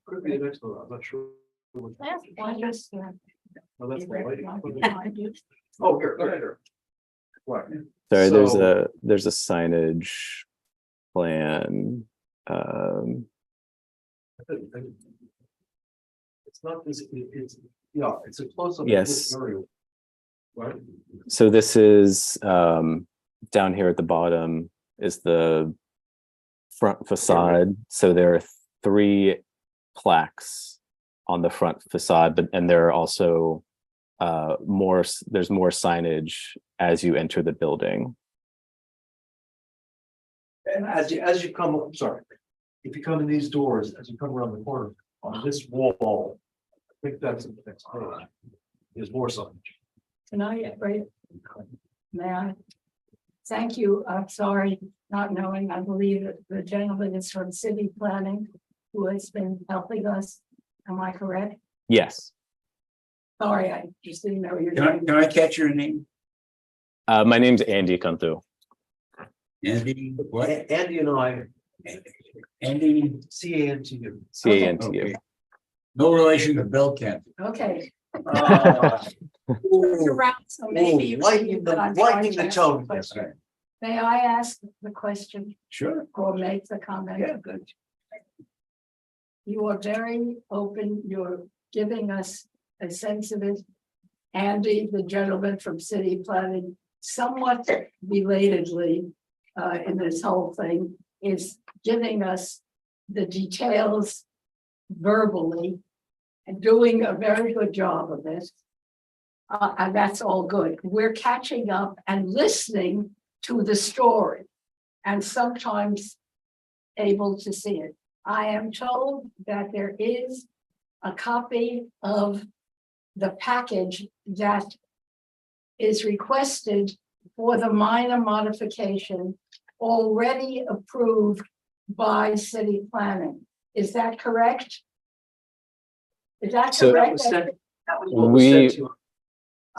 S3: Could be the next one, I'm not sure. Oh, that's the lighting. Oh, here. Right.
S6: Sorry,
S3: So-
S6: there's a signage plan.
S3: It's not this, yeah, it's a close up. of
S6: Yes.
S3: this area. Right?
S6: So this is down here at the bottom is the front facade. So there are 3 plaques on the front facade, and there are also there's more signage as you enter the building.
S3: And as you come, sorry, if you come in these doors, as you come around the corner, on this wall, I think that's the next page. There's more signage.
S1: Can I, right? May I? Thank you. I'm sorry, not knowing. I believe that the gentleman is from city planning who has been helping us. Am I correct?
S6: Yes.
S1: Sorry, I just didn't know your
S2: Can I,
S1: name.
S2: can I catch your name?
S6: My name's Andy Cantu.
S2: Andy, what?
S3: Andy and I,
S2: Andy?
S3: CANTU.
S6: CANTU.
S2: Okay. No relation to Bel Canto.
S1: Okay.
S3: Uh,
S1: Around, so maybe you can
S3: Lightening
S1: use
S3: the,
S1: that I'm
S3: lightening
S1: trying
S3: the
S1: to
S3: tone.
S1: ask the question. May I ask the question
S2: Sure.
S1: or make the comment?
S2: Yeah, good.
S1: You are very open. You're giving us a sense of it. Andy, the gentleman from city planning, somewhat belatedly in this whole thing, is giving us the details verbally and doing a very good job of it. And that's all good. We're catching up and listening to the story and sometimes able to see it. I am told that there is a copy of the package that is requested for the minor modification already approved by city planning. Is that correct? Is that
S6: So-
S3: That
S1: correct?
S3: was sent, that was what was
S6: We-
S3: sent to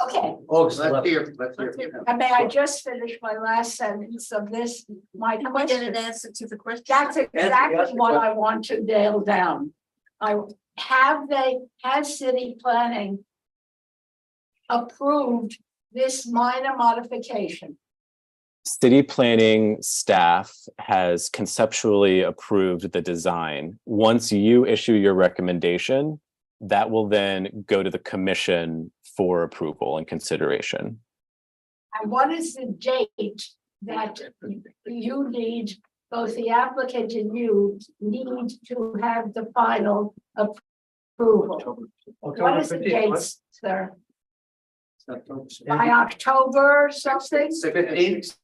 S1: Okay,
S3: August
S9: Let's
S3: 11th.
S9: hear, let's hear.
S1: and may I just finish my last sentence of this? My question,
S4: answer to the question?
S1: that's exactly what I want to nail down. Has city planning approved this minor modification?
S6: City planning staff has conceptually approved the design. Once you issue your recommendation, that will then go to the commission for approval and consideration.
S1: And what is the date that you need, both the applicant and you need to have the final approval? What is the date, sir? By October something?
S3: 15th.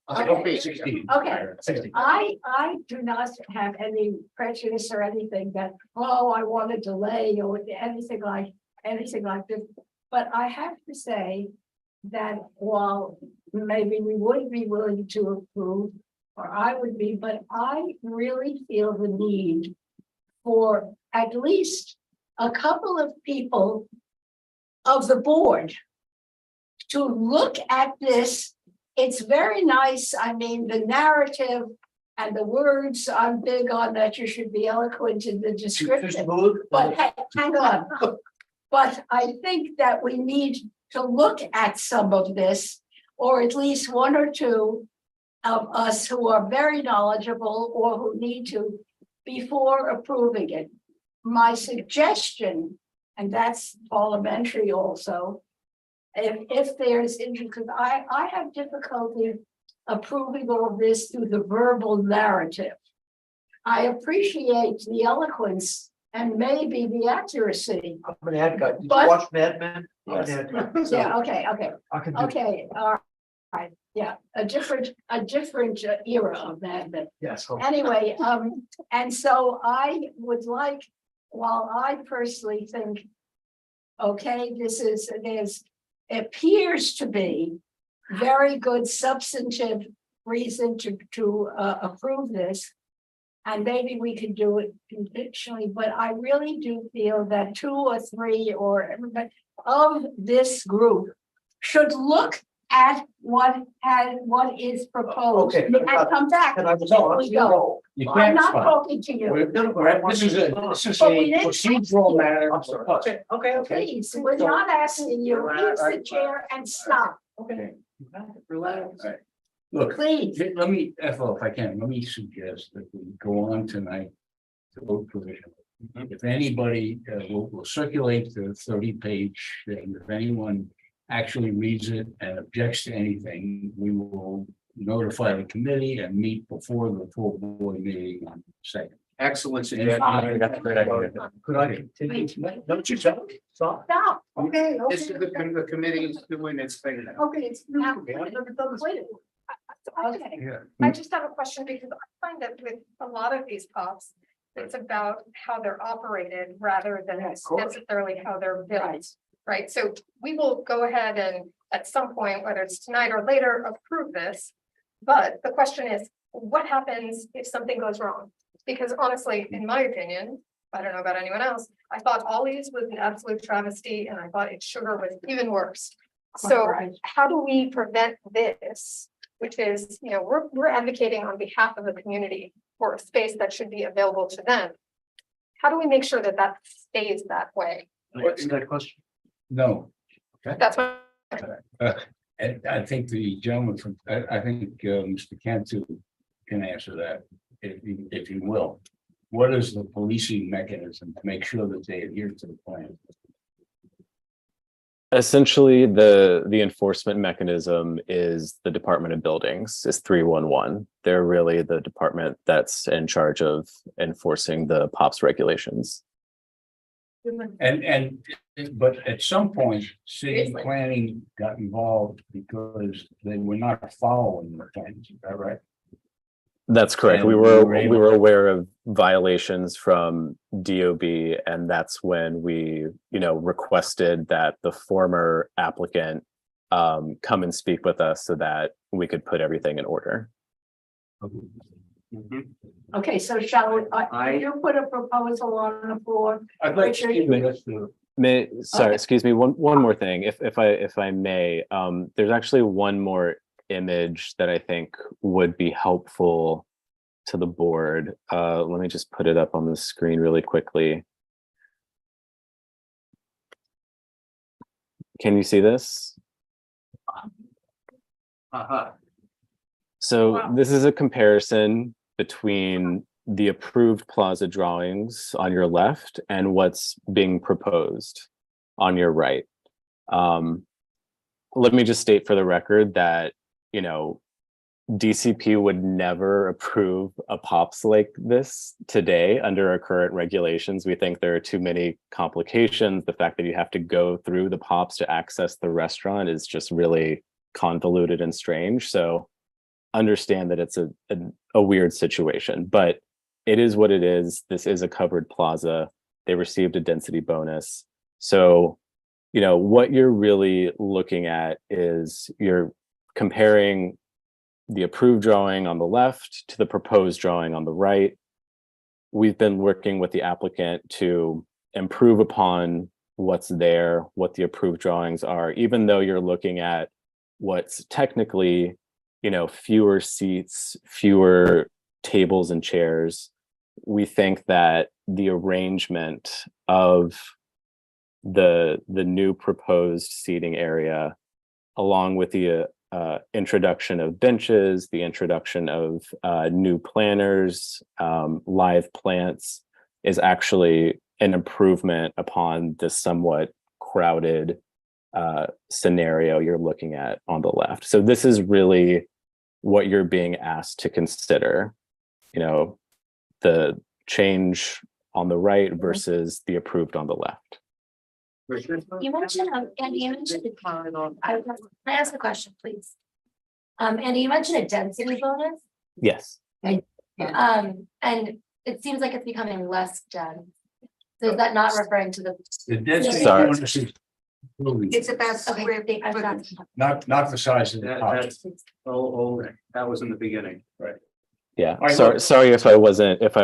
S9: Don't be 16.
S1: Okay.
S3: 60.
S1: I do not have any prejudice or anything that, oh, I want to delay or anything like this. But I have to say that while maybe we would be willing to approve, or I would be, but I really feel the need for at least a couple of people of the board to look at this. It's very nice. I mean, the narrative and the words, I'm big on that. You should be eloquent in the description. But hang on. But I think that we need to look at some of this, or at least one or two of us who are very knowledgeable or who need to, before approving it. My suggestion, and that's parliamentary also, if there's interest, because I have difficulty approving all this through the verbal narrative. I appreciate the eloquence and maybe the accuracy.
S3: I'm an ad guy. Did you
S1: But-
S3: watch Mad Men? I'm an ad guy. So
S1: Yeah, okay,
S3: I can do,
S1: okay, all right, yeah, a different era of that, but
S3: yes.
S1: anyway, and so I would like, while I personally think, okay, there's appears to be very good substantive reason to approve this. And maybe we could do it conventionally, but I really do feel that 2 or 3 or everybody of this group should look at what is proposed
S3: Okay.
S1: and come back.
S3: And I was
S1: There we go.
S2: You
S1: I'm
S2: can't
S1: not
S2: stop.
S1: talking to you.
S2: This is a
S1: But we didn't-
S2: procedural matter.
S3: I'm sorry.
S2: Okay.
S1: Please, we're not asking you, use the chair and stop,
S2: Okay.
S1: relax,
S2: All right. Look,
S1: please.
S2: let me, Ethel, if I can, let me suggest that we go on tonight to vote provision. If anybody, will circulate the 30-page, and if anyone actually reads it and objects to anything, we will notify the committee and meet before the full board meeting on the second.
S9: Excellent
S2: And-
S9: suggestion.
S3: That's a great idea. Could I continue? Don't you tell me? Stop.
S1: Stop, okay,
S9: This is the committee is doing its thing now.
S1: okay, it's now.
S3: Okay, I've never done this.
S1: Wait. Okay,
S3: Yeah.
S8: I just have a question because I find that with a lot of these pops, it's about how they're operated rather than
S1: Yeah, of course.
S8: necessarily how they're built.
S1: Right.
S8: Right, so we will go ahead and at some point, whether it's tonight or later, approve this. But the question is, what happens if something goes wrong? Because honestly, in my opinion, I don't know about anyone else, I thought Ollie's was an absolute travesty and I thought its sugar was even worse. So
S1: Right.
S8: how do we prevent this? Which is, we're advocating on behalf of the community for a space that should be available to them. How do we make sure that that stays that way?
S3: What's that question?
S2: No,
S8: That's my,
S2: and I think the gentleman from, I think, Mr. Cantu can answer that, if he will. What is the policing mechanism to make sure that they adhere to the plan?
S6: Essentially, the enforcement mechanism is the Department of Buildings, is 311. They're really the department that's in charge of enforcing the POPs regulations.
S2: But at some point, city
S8: Seriously.
S2: planning got involved because they were not following the plans, is that right?
S6: That's correct.
S2: And
S6: We
S2: we
S6: were
S2: were able-
S6: we were aware of violations from DOB, and that's when we, requested that the former applicant come and speak with us so that we could put everything in order.
S1: Okay, so shall we, you put a proposal on the floor?
S2: I'd like
S1: Richard,
S2: to,
S6: Sorry,
S1: Okay.
S6: excuse me, one more thing, if I may, there's actually one more image that I think would be helpful to the board. Let me just put it up on the screen really quickly. Can you see this? So
S9: Wow.
S6: this is a comparison between the approved plaza drawings on your left and what's being proposed on your right. Let me just state for the record that, DCP would never approve a POPs like this today under our current regulations. We think there are too many complications. The fact that you have to go through the POPs to access the restaurant is just really convoluted and strange. So understand that it's a weird situation, but it is what it is. This is a covered plaza. They received a density bonus. So, you know, what you're really looking at is you're comparing the approved drawing on the left to the proposed drawing on the right. We've been working with the applicant to improve upon what's there, what the approved drawings are, even though you're looking at what's technically, you know, fewer seats, fewer tables and chairs. We think that the arrangement of the new proposed seating area, along with the introduction of benches, the introduction of new planters, live plants, is actually an improvement upon the somewhat crowded scenario you're looking at on the left. So this is really what you're being asked to consider, you know, the change on the right versus the approved on the left.
S7: You mentioned, Andy, you mentioned, can I ask a question, please? Andy, you mentioned a density bonus,
S6: Yes.
S7: and it seems like it's becoming less dense. So is that not referring to the?
S2: The density
S6: Sorry.
S2: bonus is
S4: It's about square
S7: Okay, I got
S4: footage.
S2: not the size of the
S9: That,
S2: house.
S9: that's, that was in the beginning, right?
S6: Yeah.
S2: right,
S6: Sorry,
S2: look.
S6: sorry if I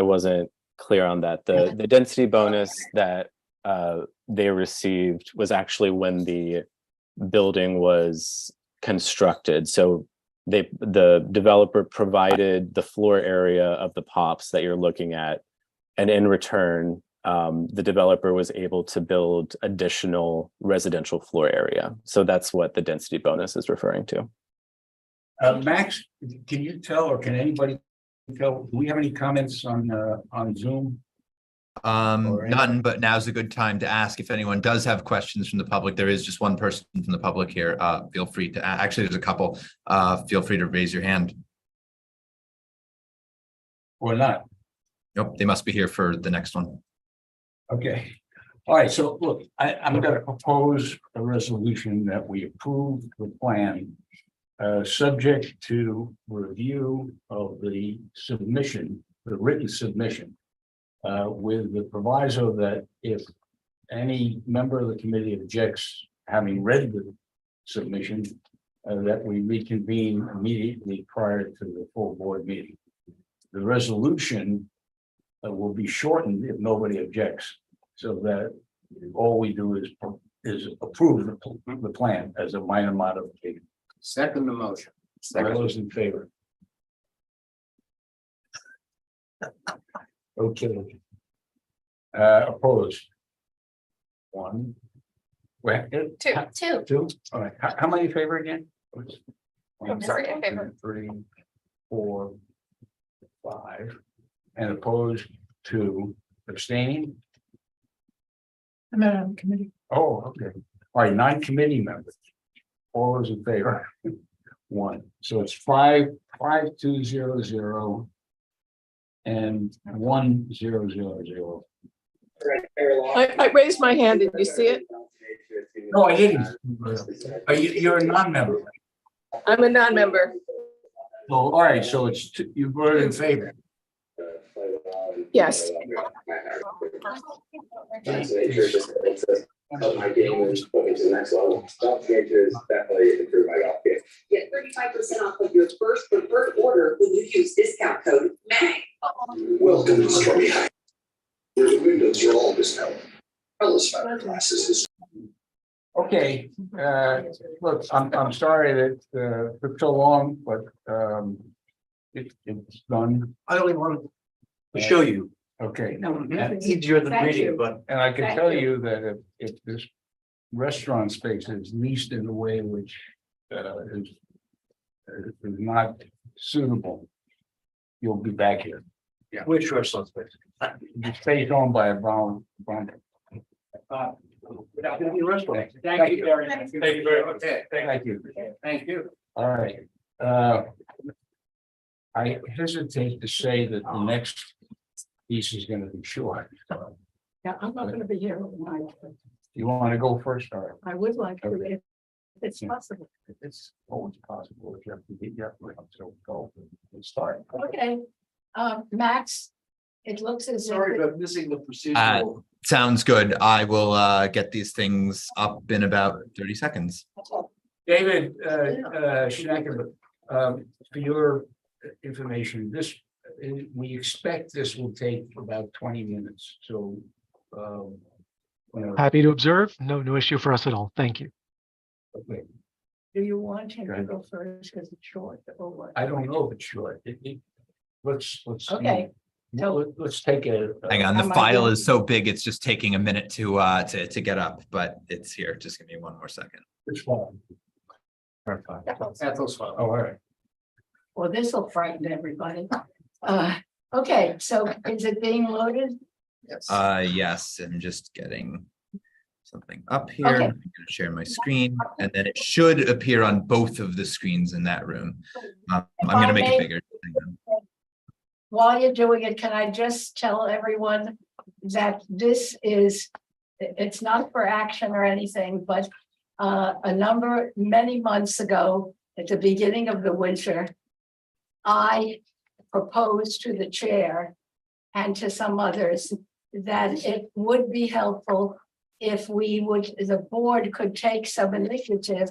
S6: wasn't clear on that. The density bonus that they received was actually when the building was constructed. So the developer provided the floor area of the POPs that you're looking at, and in return, the developer was able to build additional residential floor area. So that's what the density bonus is referring to.
S2: Max, can you tell, or can anybody tell, do we have any comments on Zoom? Or
S5: None, but now's a good time to ask if anyone does have questions from the public. There is just one person from the public here. Feel free to, actually, there's a couple. Feel free to raise your hand.
S2: Or not?
S5: Nope, they must be here for the next one.
S2: Okay. All right, so look, I'm gonna propose a resolution that we approve the plan, subject to review of the submission, the written submission, with the proviso that if any member of the committee objects, having read the submission, that we reconvene immediately prior to the full board meeting. The resolution will be shortened if nobody objects, so that all we do is approve the plan as a minor modification.
S9: Second the motion.
S2: All those in favor? Okay. Opposed? One. Wait,
S8: Two.
S2: two, all right, how many in favor again?
S8: I'm sorry, in favor.
S2: 3, 4, 5, and opposed to, abstaining?
S1: I'm not on the committee.
S2: Oh, okay, all right, 9 committee members. All those in favor? 1, so it's 5-2-0-0 and 1-0-0-0.
S12: I raised my hand. Did you see it?
S2: No, I didn't. You're a non-member.
S12: I'm a non-member.
S2: So, all right, so it's you voted in favor.
S12: Yes.
S13: My game is moving to the next level. Golf changes definitely improve my golf game. Get 35% off of your first preferred order when you use discount code MAG. Welcome to Stormy High, where the windows are all discount. Glasses.
S2: Okay, look, I'm sorry that took so long, but it's done.
S3: I only wanted to show you.
S2: Okay.
S3: It's easier than
S1: Thank
S3: reading,
S1: you.
S3: but
S2: And I can
S1: Thank
S2: tell
S1: you.
S2: you that if this restaurant space is leased in a way which is not suitable, you'll be back here.
S3: yeah, which restaurant space?
S2: The space owned by a Brown.
S3: Without gonna be a restaurant.
S11: Thank you very much.
S3: Thank you very much.
S9: Okay,
S2: Thank you.
S9: thank you.
S2: All right. I hesitate to say that the next piece is gonna be short.
S1: Yeah, I'm not gonna be here overnight.
S2: You want to go first, or
S1: I would like to,
S2: Okay.
S1: if it's possible.
S2: it's always possible if you have to Yeah, so go, let's start.
S1: Okay, Max, it looks as if.
S3: Sorry about missing the procedural.
S5: Sounds good. I will get these things up in about 30 seconds.
S2: David, Schnecker, for your information, this, we expect this will take about 20 minutes, so.
S14: Happy to observe. No issue for us at all. Thank you.
S2: Okay,
S1: Do you want him
S3: Go
S1: to
S3: ahead.
S1: go first because it's short or what?
S2: I don't know if it's short. Let's.
S1: Okay.
S2: Let's take a.
S5: Hang on, the
S1: Am I
S5: file
S1: good?
S5: is so big, it's just taking a minute to get up, but it's here. Just give me one more second.
S2: Which one?
S9: Ethel's fine.
S2: Oh, all right.
S1: Well, this will frighten everybody. Okay, so is it being loaded?
S9: Yes.
S5: Yes, I'm just getting something up here.
S1: Okay.
S5: I'm gonna share my screen, and then it should appear on both of the screens in that room. I'm gonna make it bigger. Hang on.
S1: While you're doing it, can I just tell everyone that this is, it's not for action or anything, but many months ago, at the beginning of the winter, I proposed to the chair and to some others that it would be helpful if the board could take some initiative,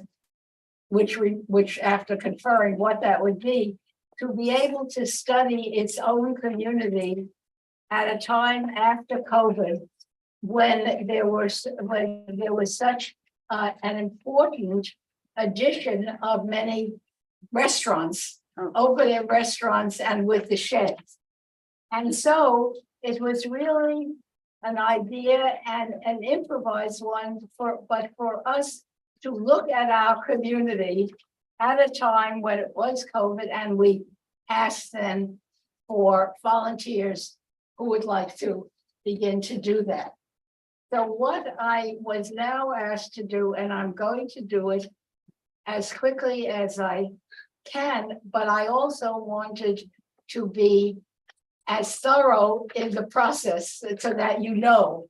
S1: which after conferring what that would be, to be able to study its own community at a time after COVID, when there was such an important addition of many restaurants, open-air restaurants and with the sheds. And so it was really an idea and an improvised one but for us to look at our community at a time when it was COVID, and we asked them for volunteers who would like to begin to do that. So what I was now asked to do, and I'm going to do it as quickly as I can, but I also wanted to be as thorough in the process so that you know.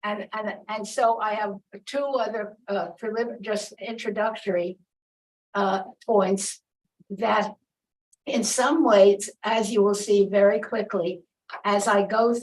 S1: And so I have two other just introductory points that in some ways, as you will see very quickly, as I go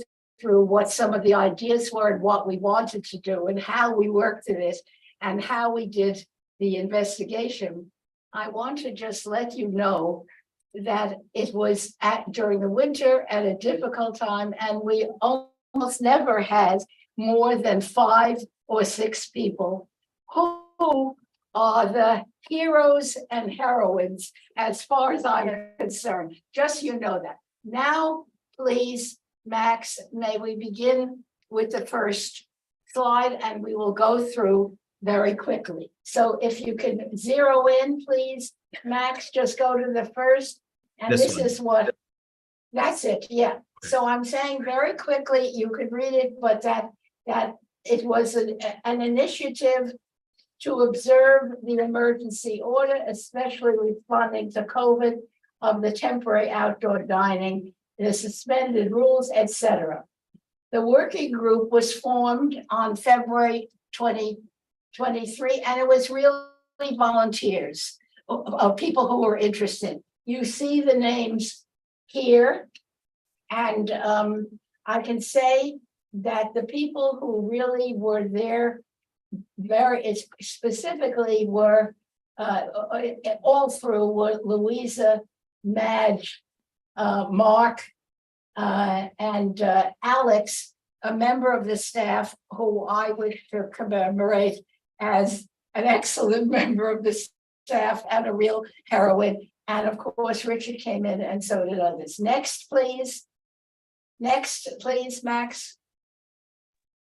S1: through what some of the ideas were and what we wanted to do and how we worked at it and how we did the investigation, I want to just let you know that it was during the winter at a difficult time, and we almost never had more than 5 or 6 people who are the heroes and heroines as far as I'm concerned. Just you know that. Now, please, Max, may we begin with the first slide, and we will go through very quickly. So if you can zero in, please, Max, just go to the first. And
S5: This
S1: this
S5: one.
S1: is what, that's it, yeah. So I'm saying very quickly, you could read it, but that it was an initiative to observe the emergency order, especially responding to COVID, of the temporary outdoor dining, the suspended rules, etc. The working group was formed on February 2023, and it was really volunteers of people who were interested. You see the names here, and I can say that the people who really were there very specifically were all through were Louisa, Madge, Mark, and Alex, a member of the staff who I wish to commemorate as an excellent member of the staff and a real heroine. And of course, Richard came in, and so did others. Next, please. Next, please, Max.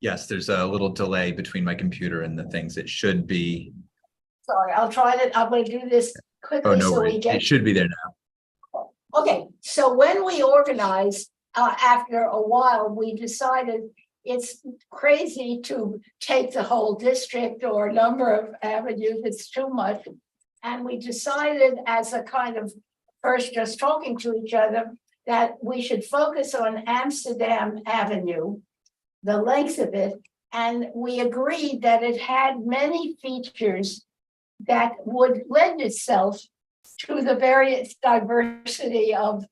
S5: Yes, there's a little delay between my computer and the things. It should be.
S1: Sorry, I'm going to do this
S5: Oh,
S1: quickly
S5: no
S1: so we
S5: worries.
S1: get.
S5: It should be there now.
S1: Okay, so when we organized, after a while, we decided it's crazy to take the whole district or a number of avenues, it's too much. And we decided, as a kind of first just talking to each other, that we should focus on Amsterdam Avenue, the length of it, and we agreed that it had many features that would lend itself to the various diversity of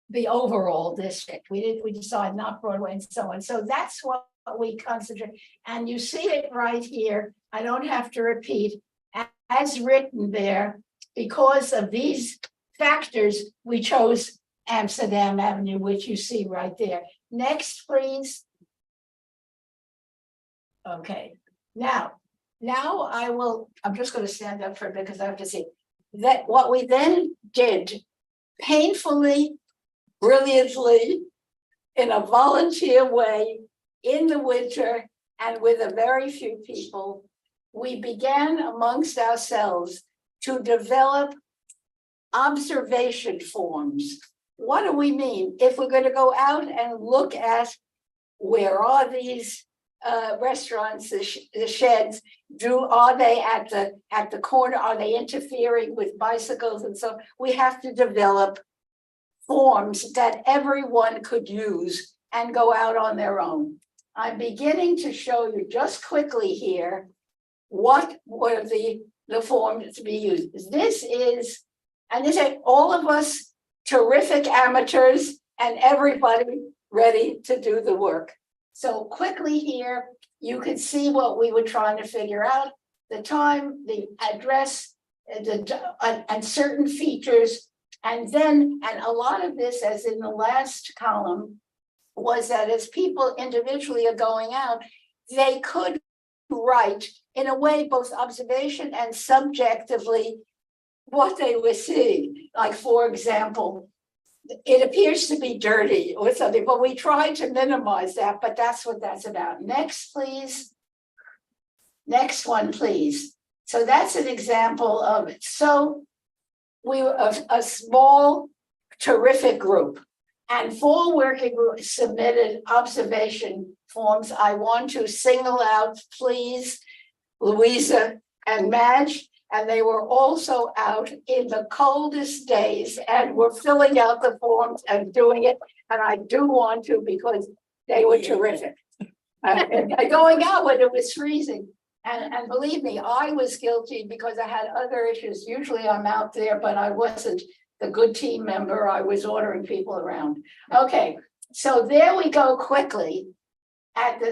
S1: the overall district. We decided not Broadway and so on. So that's what we concentrate. And you see it right here. I don't have to repeat, as written there, because of these factors, we chose Amsterdam Avenue, which you see right there. Next, please. Okay, now I'm just going to stand up for it because I have to see that what we then did painfully, brilliantly, in a volunteer way, in the winter, and with a very few people, we began amongst ourselves to develop observation forms. What do we mean? If we're going to go out and look at where are these restaurants, the sheds, are they at the corner? Are they interfering with bicycles? And so we have to develop forms that everyone could use and go out on their own. I'm beginning to show you just quickly here what were the forms to be used. This is all of us terrific amateurs and everybody ready to do the work. So quickly here, you can see what we were trying to figure out: the time, the address, and certain features. And a lot of this, as in the last column, was that as people individually are going out, they could write in a way, both observation and subjectively, what they were seeing. Like, for example, it appears to be dirty or something, but we try to minimize that, but that's what that's about. Next, please. Next one, please. So that's an example of it. So we were a small, terrific group, and 4 working groups submitted observation forms. I want to single out, please, Louisa and Madge, and they were also out in the coldest days and were filling out the forms and doing it. And I do want to, because they were terrific. And going out when it was freezing. And believe me, I was guilty because I had other issues. Usually I'm out there, but I wasn't the good team member. I was ordering people around. Okay, so there we go quickly at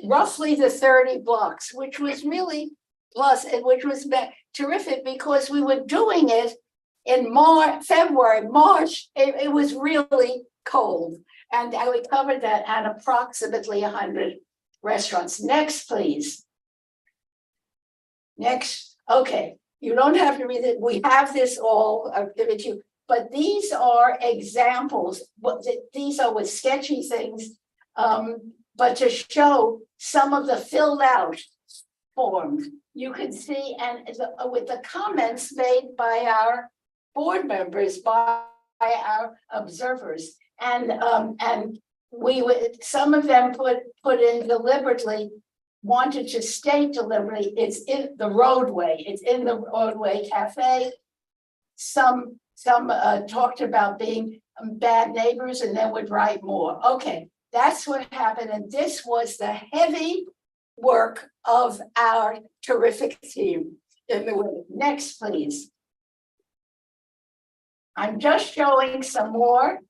S1: roughly the 30 blocks, which was really plus, and which was terrific because we were doing it in February, March. It was really cold, and we covered that at approximately 100 restaurants. Next, please. Next. Okay, you don't have to read it. We have this all. I'll give it to you. But these are examples. These are with sketchy things, but to show some of the filled out forms. You can see, and with the comments made by our board members, by our observers, and we would, some of them put in deliberately, wanted to state deliberately, it's in the roadway, it's in the roadway cafe. Some talked about being bad neighbors and then would write more. Okay, that's what happened, and this was the heavy work of our terrific team in the way. Next, please. I'm just showing some more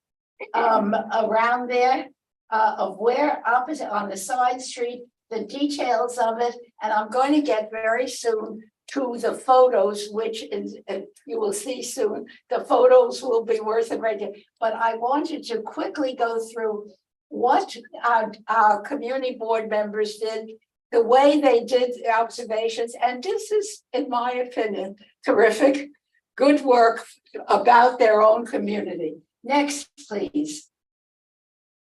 S1: around there of where opposite on the side street, the details of it, and I'm going to get very soon to the photos, which is you will see soon. The photos will be worth a great deal, but I wanted to quickly go through what our community board members did, the way they did the observations, and this is, in my opinion, terrific, good work about their own community. Next, please.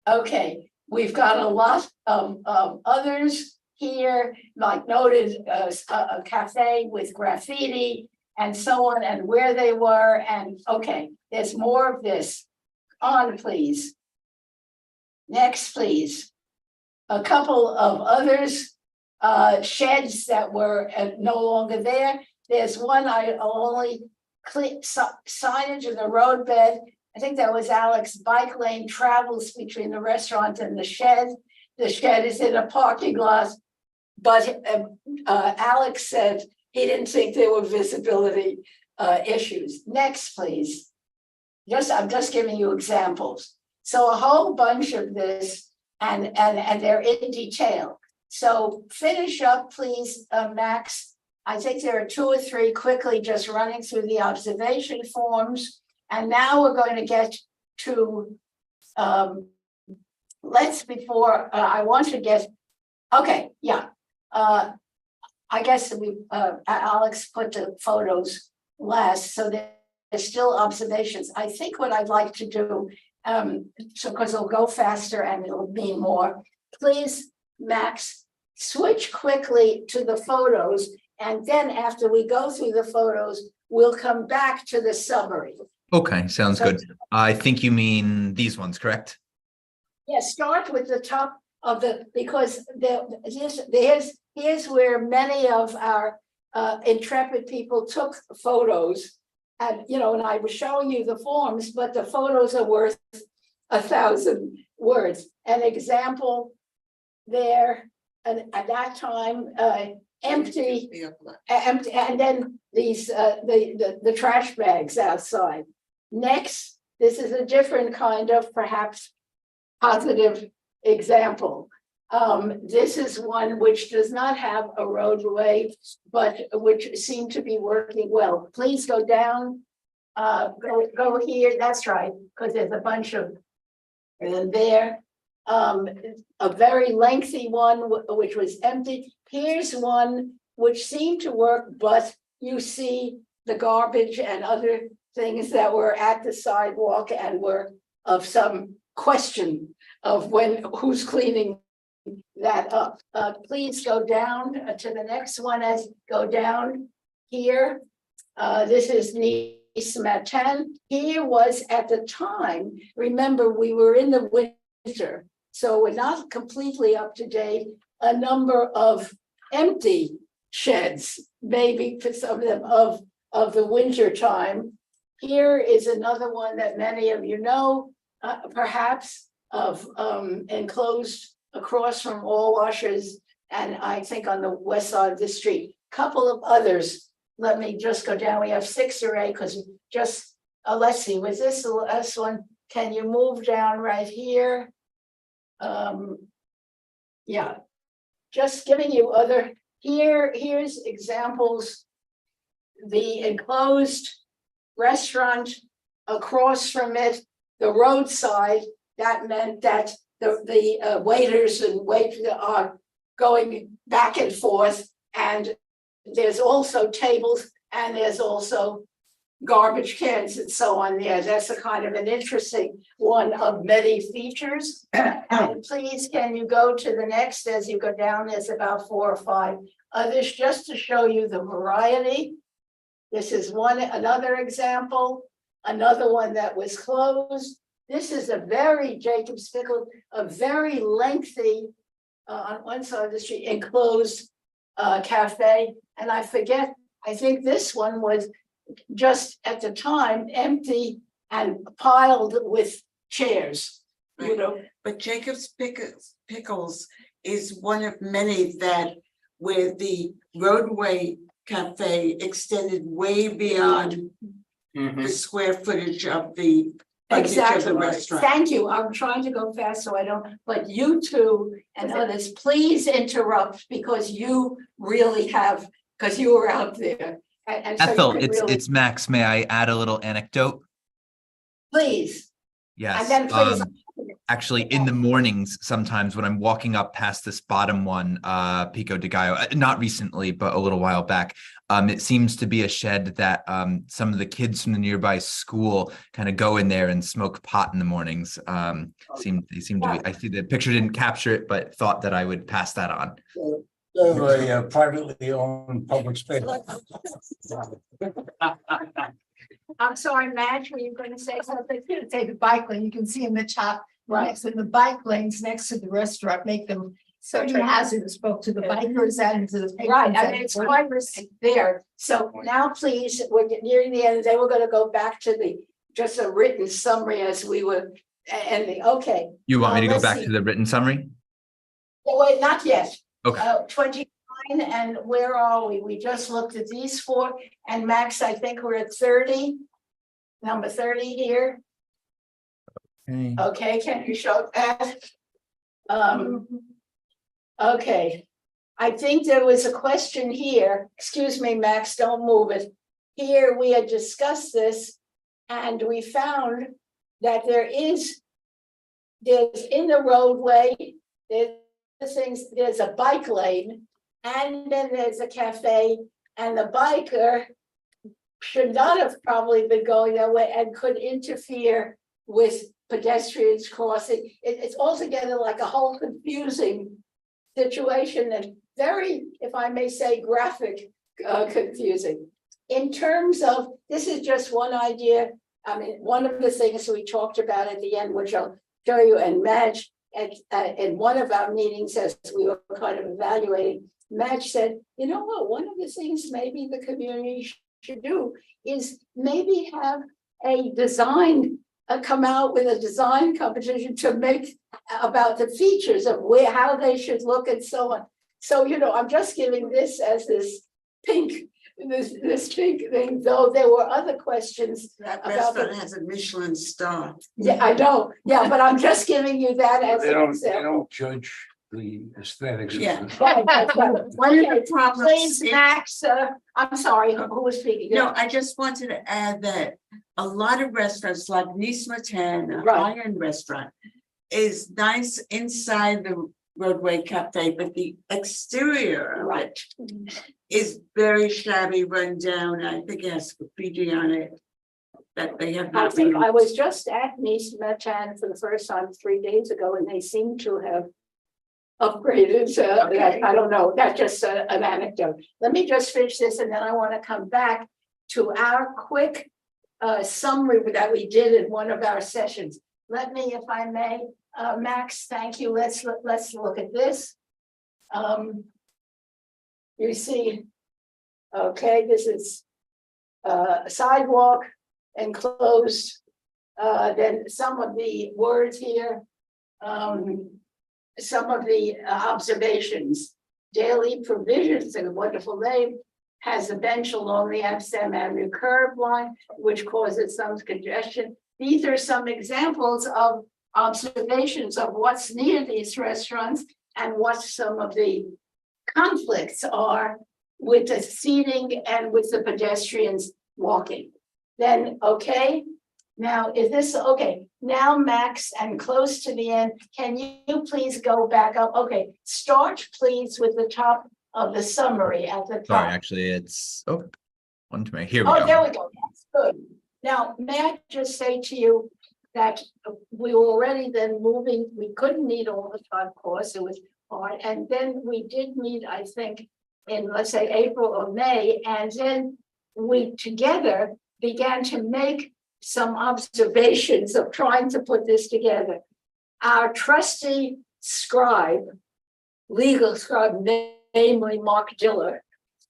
S1: Okay, we've got a lot of others here, like noted a cafe with graffiti and so on, and where they were, and okay, there's more of this. On, please. Next, please. A couple of others, sheds that were no longer there. There's one I only signage in the roadbed. I think that was Alex. Bike lane travels between the restaurant and the shed. The shed is in a parking lot, but Alex said he didn't think there were visibility issues. Next, please. I'm just giving you examples. So a whole bunch of this, and they're in detail. So finish up, please, Max. I think there are 2 or 3 quickly just running through the observation forms. And now we're going to get to, I want to get, okay, yeah. I guess Alex put the photos last, so there's still observations. I think what I'd like to do, so because it'll go faster and it'll mean more, please, Max, switch quickly to the photos. And then after we go through the photos, we'll come back to the summary.
S5: Okay, sounds good. I think you mean these ones, correct?
S1: Yeah, start with the top of the, because here's where many of our intrepid people took photos. And, and I was showing you the forms, but the photos are worth 1,000 words. An example there, and at that time, empty, and then these the trash bags outside. Next, this is a different kind of perhaps positive example. This is one which does not have a roadway, but which seemed to be working well. Please go down, go here. That's right, because there's a bunch of there. A very lengthy one, which was empty. Here's one which seemed to work, but you see the garbage and other things that were at the sidewalk and were of some question of who's cleaning that up. Please go down to the next one. Go down here. This is Nice Matin. Here was at the time, remember we were in the winter, so we're not completely up to date, a number of empty sheds, maybe for some of them of the winter time. Here is another one that many of you know, perhaps of enclosed across from all washers, and I think on the west side of the street. Couple of others. Let me just go down. We have 6 or 8 because just let's see. Was this the last one? Can you move down right here? Yeah, just giving you other. Here's examples. The enclosed restaurant across from it, the roadside. That meant that the waiters and waiters are going back and forth, and there's also tables and there's also garbage cans and so on there. That's a kind of an interesting one of many features. And please, can you go to the next? As you go down, there's about 4 or 5 others just to show you the variety. This is another example, another one that was closed. This is a very Jacob's Pickle, a very lengthy, on one side of the street, enclosed cafe. And I forget, I think this one was just at the time empty and piled with chairs,
S4: But Jacob's Pickles is one of many that where the roadway cafe extended way beyond the square footage of the
S1: Exactly.
S4: Restaurant.
S1: Thank you. I'm trying to go fast so I don't, but you two and others, please interrupt because you really have, because you were out there. And so
S5: Ethel,
S1: it's
S5: Max. May I add a little anecdote?
S1: Please.
S5: Yes.
S1: And then please.
S5: Actually, in the mornings, sometimes when I'm walking up past this bottom one, Pico de Gallo, not recently, but a little while back, it seems to be a shed that some of the kids from the nearby school kind of go in there and smoke pot in the mornings. They seem to be. I see the picture didn't capture it, but thought that I would pass that on.
S2: A privately owned public space.
S1: I'm sorry, Madge, were you going to say something? Say the bike lane, you can see in the top, right? So the bike lanes next to the restaurant make them pretty hazardous, both to the bikers and to the patrons. Right, I mean, it's quite risky there. So now please, we're nearing the end, then we're going to go back to just a written summary as we were ending. Okay.
S5: You want me to go back to the written summary?
S1: Oh, wait, not yet.
S5: Okay.
S1: 25 And where are we? We just looked at these four, and Max, I think we're at 30. Number 30 here. Okay, can you show that? Okay, I think there was a question here. Excuse me, Max, don't move it. Here, we had discussed this, and we found that there's in the roadway, there's a bike lane, and then there's a cafe, and the biker should not have probably been going that way and could interfere with pedestrians crossing. It's altogether like a whole confusing situation, and very, if I may say, graphic, confusing. In terms of, this is just one idea. I mean, one of the things we talked about at the end, which I'll show you, and Madge, in one of our meetings as we were kind of evaluating, Madge said, you know what, one of the things maybe the community should do is maybe have a design, come out with a design competition to make about the features of how they should look and so on. So, you know, I'm just giving this as this pink thing, though there were other questions.
S4: That restaurant has a Michelin star.
S1: Yeah, I know. Yeah, but I'm just giving you that as an
S2: They
S1: example.
S2: don't judge the aesthetics.
S4: Yeah.
S1: Right, that's right.
S4: One of the problems.
S1: Please, Max, I'm sorry, who was speaking?
S4: No, I just wanted to add that a lot of restaurants like Nice Matan, a
S1: Right.
S4: high-end restaurant, is nice inside the roadway cafe, but the exterior of it is very shabby, run down. I think it has graffiti on it that they have
S1: I
S4: not
S1: think I
S4: removed.
S1: was just at Nice Matan for the first time 3 days ago, and they seem to have upgraded.
S4: Okay.
S1: I don't know, that's just an anecdote. Let me just finish this, and then I want to come back to our quick summary that we did in one of our sessions. Let me, if I may, Max, thank you. Let's look at this. You see, okay, this is sidewalk enclosed. Then some of the words here, some of the observations. Daily provisions, a wonderful name, has a bench along the Amsterdam Avenue curb line, which causes some congestion. These are some examples of observations of what's near these restaurants and what some of the conflicts are with the seating and with the pedestrians walking. Then, okay, now is this, okay, now Max, and close to the end, can you please go back up? Okay, start please with the top of the summary at the top.
S5: Sorry, actually, it's, one to me. Here we
S1: Oh,
S5: go.
S1: there we go, that's good. Now, may I just say to you that we were already then moving, we couldn't meet all the time, of course, it was hard. And then we did meet, I think, in, let's say, April or May, and then we together began to make some observations of trying to put this together. Our trusty scribe, legal scribe, namely Mark Diller,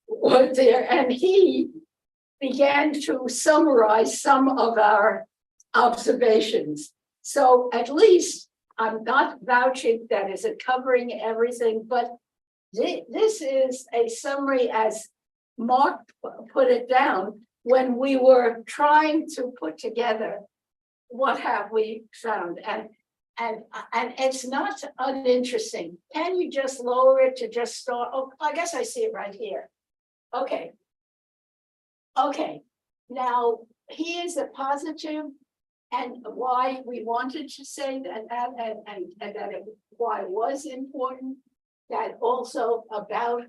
S1: was there, and he began to summarize some of our observations. So at least I'm not vouching that is it covering everything, but this is a summary as Mark put it down when we were trying to put together what have we found, and it's not uninteresting. Can you just lower it to just start? Oh, I guess I see it right here. Okay. Okay, now here's a positive and why we wanted to say that, and that why it was important, that also about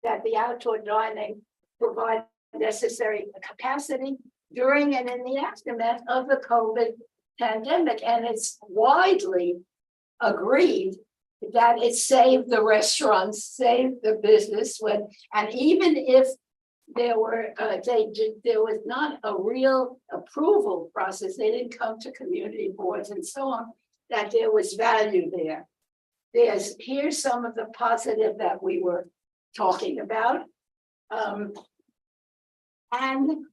S1: that the outdoor dining provide necessary capacity during and in the aftermath of the COVID pandemic. And it's widely agreed that it saved the restaurants, saved the business when, and even if there were, there was not a real approval process, they didn't come to community boards and so on, that there was value there. Here's some of the positive that we were talking about. And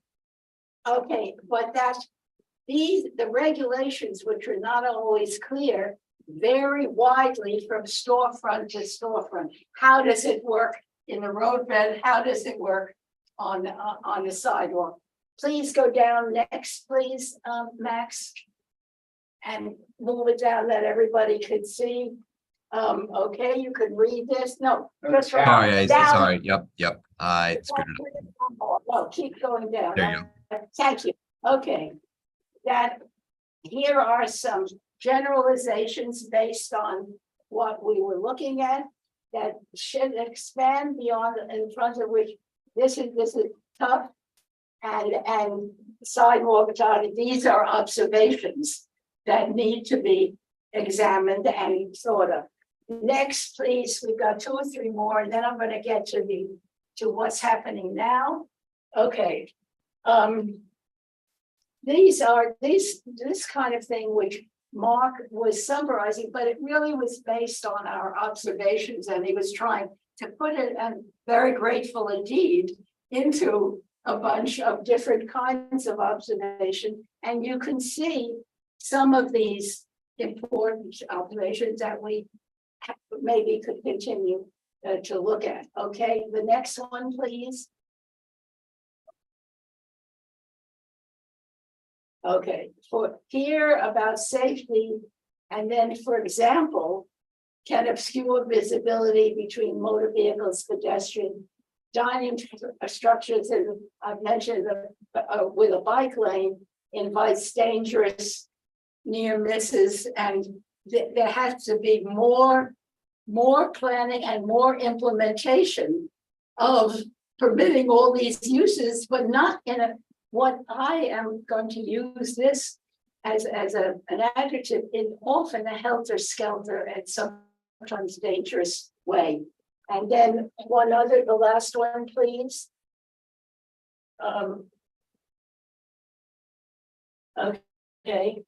S1: okay, but that the regulations, which are not always clear, vary widely from storefront to storefront. How does it work in the roadbed, how does it work on the sidewalk? Please go down next, please, Max. And move it down that everybody could see. Okay, you could read this, no, just from
S5: Sorry,
S1: down.
S5: sorry, yep, I screwed it up.
S1: No, keep going down.
S5: There you
S1: Thank you, okay. That, here are some generalizations based on what we were looking at that should expand beyond in front of which this is tough and sidewalk dotted. These are observations that need to be examined and thought of. Next, please, we've got 2 or 3 more, and then I'm going to get to what's happening now. Okay. These are this kind of thing which Mark was summarizing, but it really was based on our observations, and he was trying to put it, and very grateful indeed, into a bunch of different kinds of observation. And you can see some of these important observations that we maybe could continue to look at. Okay, the next one, please. Okay, for here about safety, and then, for example, can obscure visibility between motor vehicles, pedestrian, dining structures, and I've mentioned with a bike lane invites dangerous near misses, and there has to be more planning and more implementation of permitting all these uses, but not in a, what I am going to use this as an adjective, in often a helter-skelter and sometimes dangerous way. And then one other, the last one, please. Okay.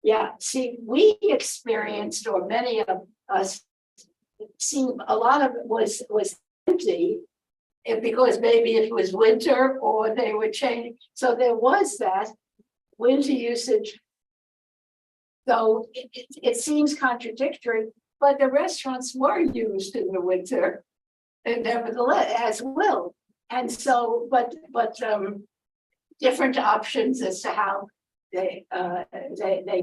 S1: Yeah, see, we experienced, or many of us, seemed a lot of it was empty, because maybe it was winter or they were changing. So there was that winter usage. So it seems contradictory, but the restaurants were used in the winter, and nevertheless as well. And so, but different options as to how they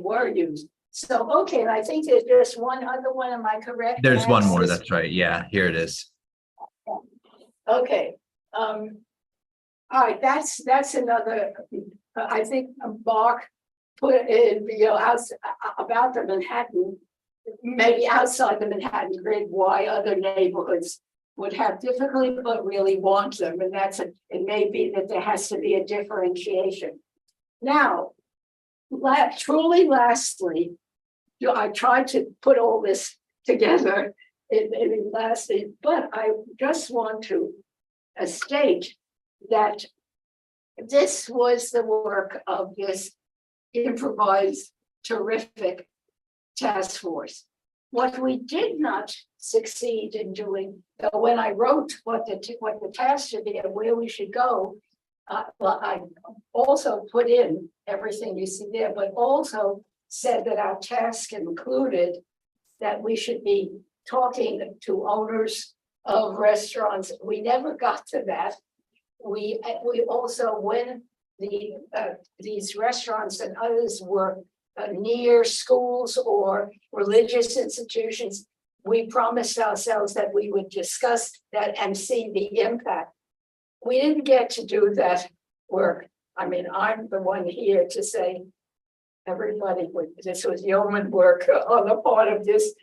S1: were used. So, okay, and I think there's just one other one, am I correct?
S5: There's one more,
S1: Max?
S5: that's right. Yeah, here it is.
S1: Okay, all right, that's another, I think Mark put in, out about the Manhattan, maybe outside the Manhattan grid, why other neighborhoods would have difficulty but really want them, and it may be that there has to be a differentiation. Now, truly lastly, I tried to put all this together in lastly, but I just want to state that this was the work of this improvised, terrific task force. What we did not succeed in doing, when I wrote what the task should be and where we should go, well, I also put in everything you see there, but also said that our task included that we should be talking to owners of restaurants. We never got to that. We also, when these restaurants and others were near schools or religious institutions, we promised ourselves that we would discuss that and see the impact. We didn't get to do that work. I mean, I'm the one here to say everybody, this was yeoman work on the part of this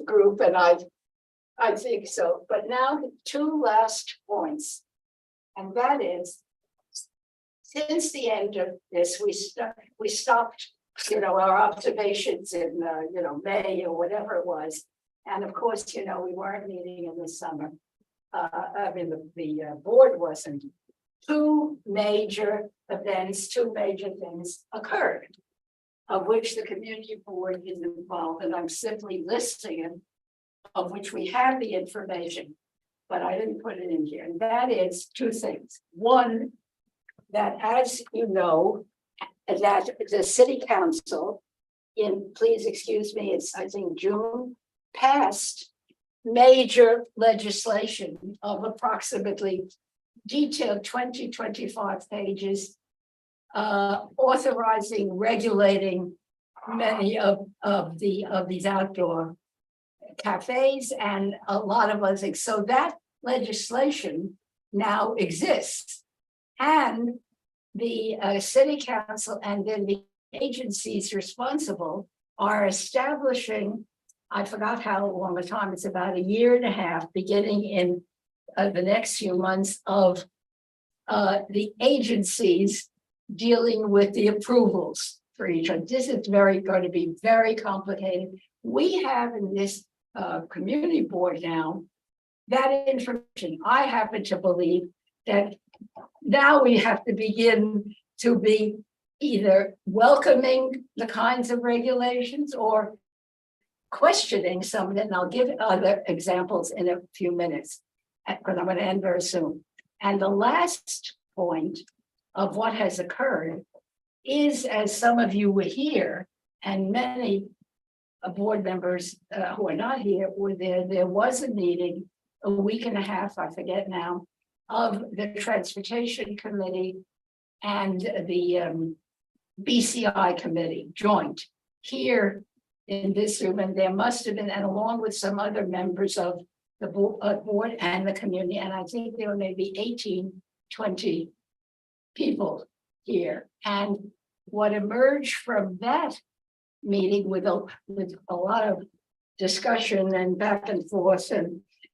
S1: group, and I think so. But now, 2 last points, and that is, since the end of this, we stopped, our observations in, May or whatever it was, and of course, we weren't meeting in the summer. I mean, the board wasn't. 2 major events, 2 major things occurred, of which the community board is involved, and I'm simply listing it, of which we have the information, but I didn't put it in here. And that is 2 things. One, that as you know, that the city council please excuse me, it's I think June, passed major legislation of approximately detailed 25 pages, authorizing, regulating many of these outdoor cafes, and a lot of other things. So that legislation now exists. And the city council and then the agencies responsible are establishing, I forgot how long a time, it's about a year and a half, beginning in the next few months, of the agencies dealing with the approvals for each one. This is going to be very complicated. We have in this community board now that information. I happen to believe that now we have to begin to be either welcoming the kinds of regulations or questioning some of it. And I'll give other examples in a few minutes, because I'm going to end very soon. And the last point of what has occurred is, as some of you were here, and many board members who are not here were there was a meeting a week and a half, I forget now, of the Transportation Committee and the BCI Committee joint here in this room. And there must have been, and along with some other members of the board and the community, and I think there were maybe 18, 20 people here. And what emerged from that meeting with a lot of discussion and back and forth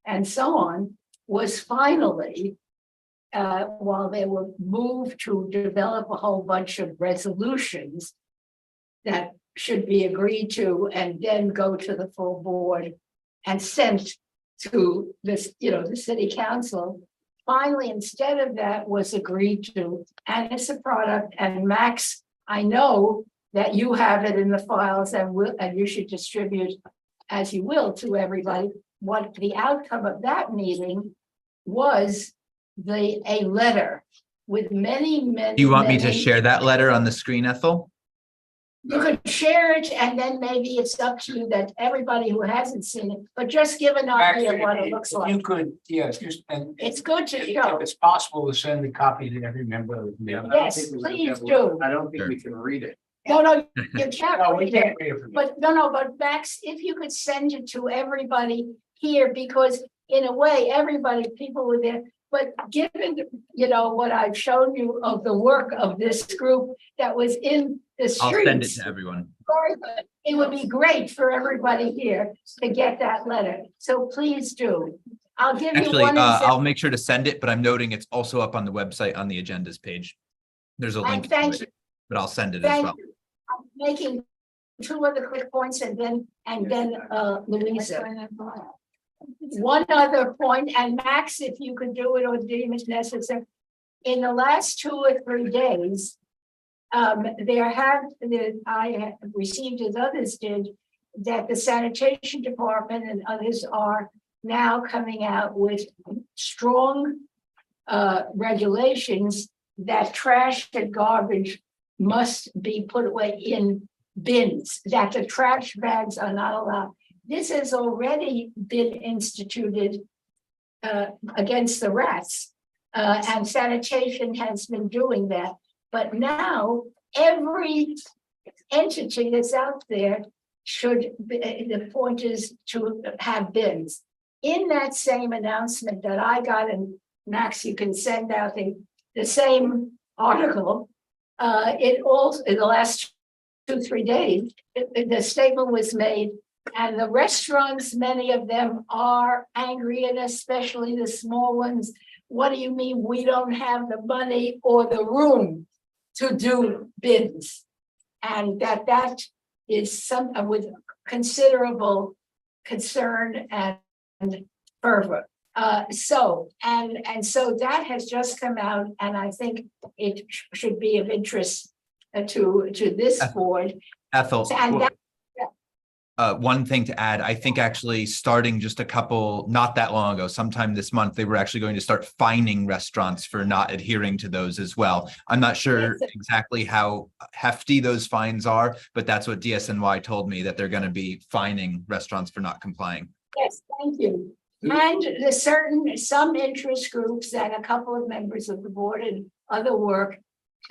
S1: and so on, was finally, while they were moved to develop a whole bunch of resolutions that should be agreed to and then go to the full board and sent to this, the city council. Finally, instead of that, was agreed to, and it's a product. And Max, I know that you have it in the files, and you should distribute as you will to everybody. What the outcome of that meeting was a letter with many.
S5: Do you want me to share that letter on the screen, Ethel?
S1: You can share it, and then maybe it's up to you that everybody who hasn't seen it, but just give an idea of what it looks like.
S2: You could, yes, just, and
S1: It's good to show.
S2: if it's possible to send a copy to every member of the committee.
S1: Yes, please do.
S9: I don't think we can read it.
S1: No, you can't
S2: No, we
S1: read
S2: can't
S1: it.
S2: read it from you.
S1: But but Max, if you could send it to everybody here, because in a way, people were there. But given, what I've shown you of the work of this group that was in the streets.
S5: I'll send it to everyone.
S1: It would be great for everybody here to get that letter. So please do. I'll give
S5: Actually,
S1: you one example.
S5: I'll make sure to send it, but I'm noting it's also up on the website on the agendas page. There's a link to it, but I'll send it as well.
S1: I'm making two other quick points and then Louisa. One other point, and Max, if you could do it or deem it necessary. In the last 2 or 3 days, I have received, as others did, that the sanitation department and others are now coming out with strong regulations that trash and garbage must be put away in bins, that the trash bags are not allowed. This has already been instituted against the rats, and sanitation has been doing that. But now every entity that's out there the point is to have bins. In that same announcement that I got, and Max, you can send out the same article, it also, in the last 2-3 days, the statement was made, and the restaurants, many of them are angry, and especially the small ones. What do you mean we don't have the money or the room to do bins? And that is something with considerable concern and fervor. So that has just come out, and I think it should be of interest to this board.
S5: Ethel,
S1: And that,
S5: one thing to add, I think actually starting just not that long ago, sometime this month, they were actually going to start fining restaurants for not adhering to those as well. I'm not sure exactly how hefty those fines are, but that's what DSNY told me, that they're going to be fining restaurants for not complying.
S1: Yes, thank you. And some interest groups and a couple of members of the board and other work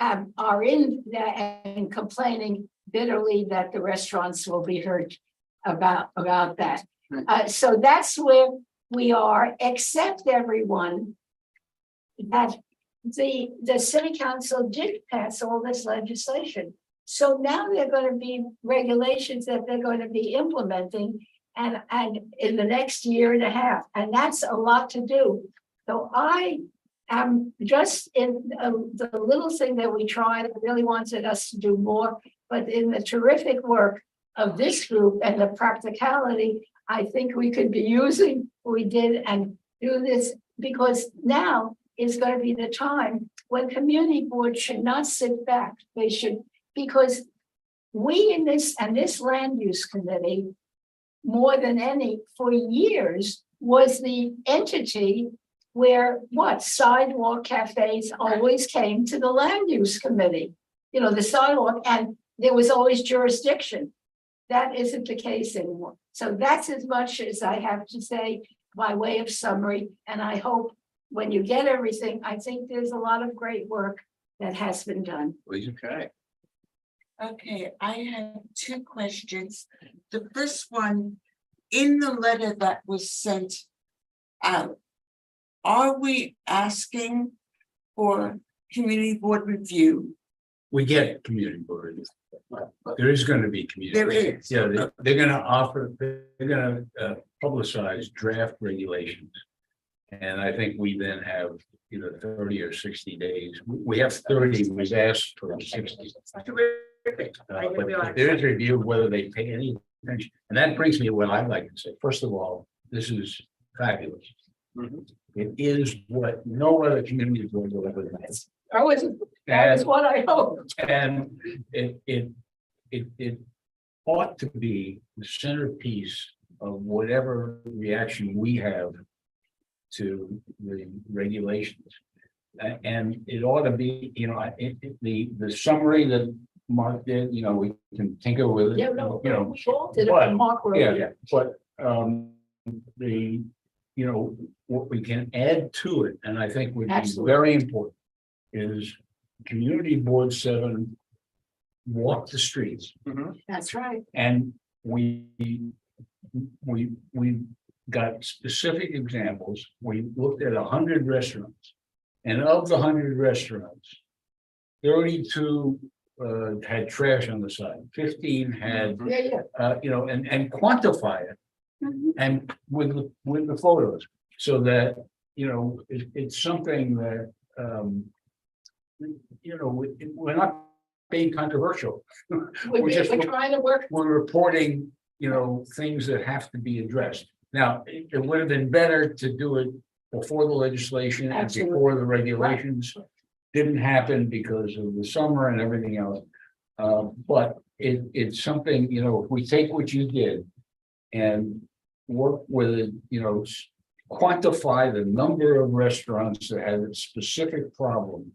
S1: are in there and complaining bitterly that the restaurants will be hurt about that. So that's where we are, except everyone that the city council did pass all this legislation. So now there are going to be regulations that they're going to be implementing and in the next year and a half, and that's a lot to do. So I am just in the little thing that we tried, really wanted us to do more, but in the terrific work of this group and the practicality, I think we could be using what we did and do this, because now is going to be the time when community boards should not sit back. They should, because we in this land use committee, more than any, for years, was the entity where sidewalk cafes always came to the land use committee. You know, the sidewalk, and there was always jurisdiction. That isn't the case anymore. So that's as much as I have to say by way of summary. And I hope when you get everything, I think there's a lot of great work that has been done.
S9: Okay.
S4: Okay, I have two questions. The first one, in the letter that was sent out, are we asking for community board review?
S2: We get community board review. There is going to be community.
S4: There is.
S2: Yeah, they're going to publicize draft regulations. And I think we then have either 30 or 60 days. We have 30, we've asked for 60. But there is a review of whether they pay any attention. And that brings me to what I'd like to say. First of all, this is fabulous. It is what no other community board will ever do.
S1: That was what I hoped.
S2: And it ought to be the centerpiece of whatever reaction we have to the regulations. And it ought to be, you know, the summary that Mark did, you know, we can tinker with it.
S1: Yeah, no,
S2: you know,
S1: we all did it
S2: but-
S1: when Mark wrote it.
S2: yeah, but you know, what we can add to it, and I think would be
S1: Absolutely.
S2: very important, is community board 7 walk the streets.
S1: That's right.
S2: And we got specific examples. We looked at 100 restaurants, and of the 100 restaurants, 32 had trash on the side, 15 had, you know, and quantify it. And with the photos, so that, you know, it's something that, you know, we're not being controversial.
S1: We're trying to work.
S2: We're reporting, you know, things that have to be addressed. Now, it would have been better to do it before the legislation and before the regulations. Didn't happen because of the summer and everything else. But it's something, you know, if we take what you did and work with it, you know, quantify the number of restaurants that have a specific problem,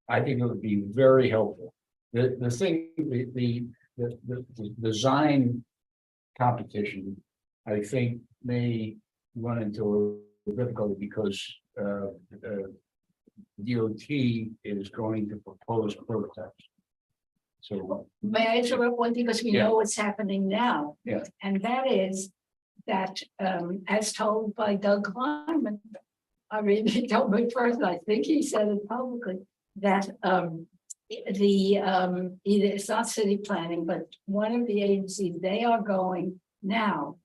S2: I think it would be very helpful. The thing, the design competition, I think may run into a difficulty because DOT is going to propose prototypes. So
S1: May I interrupt one thing, because we know what's happening now?
S2: Yeah.
S1: And that is that, as told by Doug Kleiman, I mean, he told me first, I think he said it publicly, that either it's not city planning, but one of the agencies, they are going now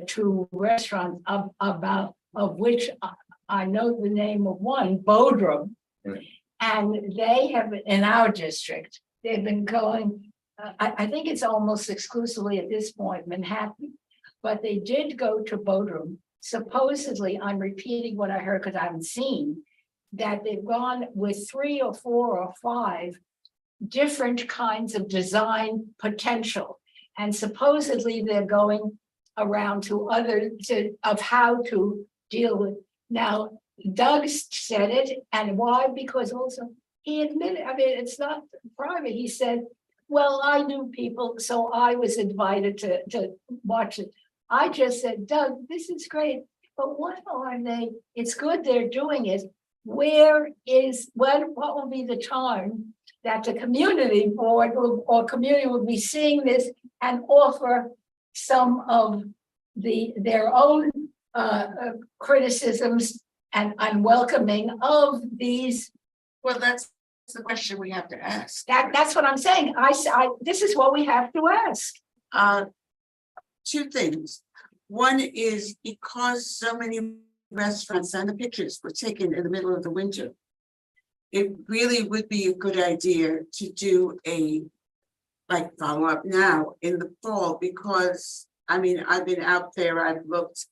S1: to restaurants of which I know the name of one, Bodrum.
S2: Right.
S1: And they have, in our district, they've been going, I think it's almost exclusively at this point Manhattan, but they did go to Bodrum. Supposedly, I'm repeating what I heard because I haven't seen, that they've gone with 3 or 4 or 5 different kinds of design potential. And supposedly they're going around to of how to deal with. Now, Doug said it, and why? Because also he admitted, I mean, it's not private. He said, well, I knew people, so I was invited to watch it. I just said, Doug, this is great, but what are they? It's good they're doing it. What will be the time that the community board or community will be seeing this and offer some of their own criticisms and unwelcoming of these?
S4: Well, that's the question we have to ask.
S1: That's what I'm saying. This is what we have to ask.
S4: Two things. One is because so many restaurants and the pictures were taken in the middle of the winter. It really would be a good idea to do a follow up now in the fall, because I mean, I've been out there, I've looked.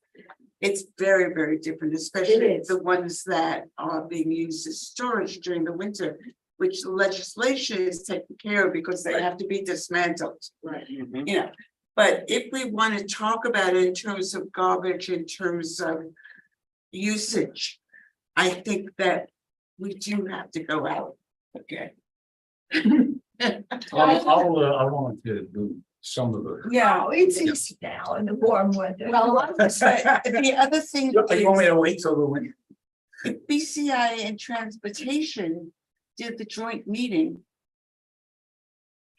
S4: It's very, very different, especially the ones that are being used as storage during the winter, which the legislation is taking care of because they have to be dismantled.
S9: Right.
S4: You know, but if we want to talk about it in terms of garbage, in terms of usage, I think that we do have to go out. Okay.
S2: I want to do some of it.
S4: Yeah,
S1: It's easy now in the warm weather.
S4: well, the other thing
S2: You want me
S4: is,
S2: to wait till the winter?
S4: if BCI and transportation did the joint meeting,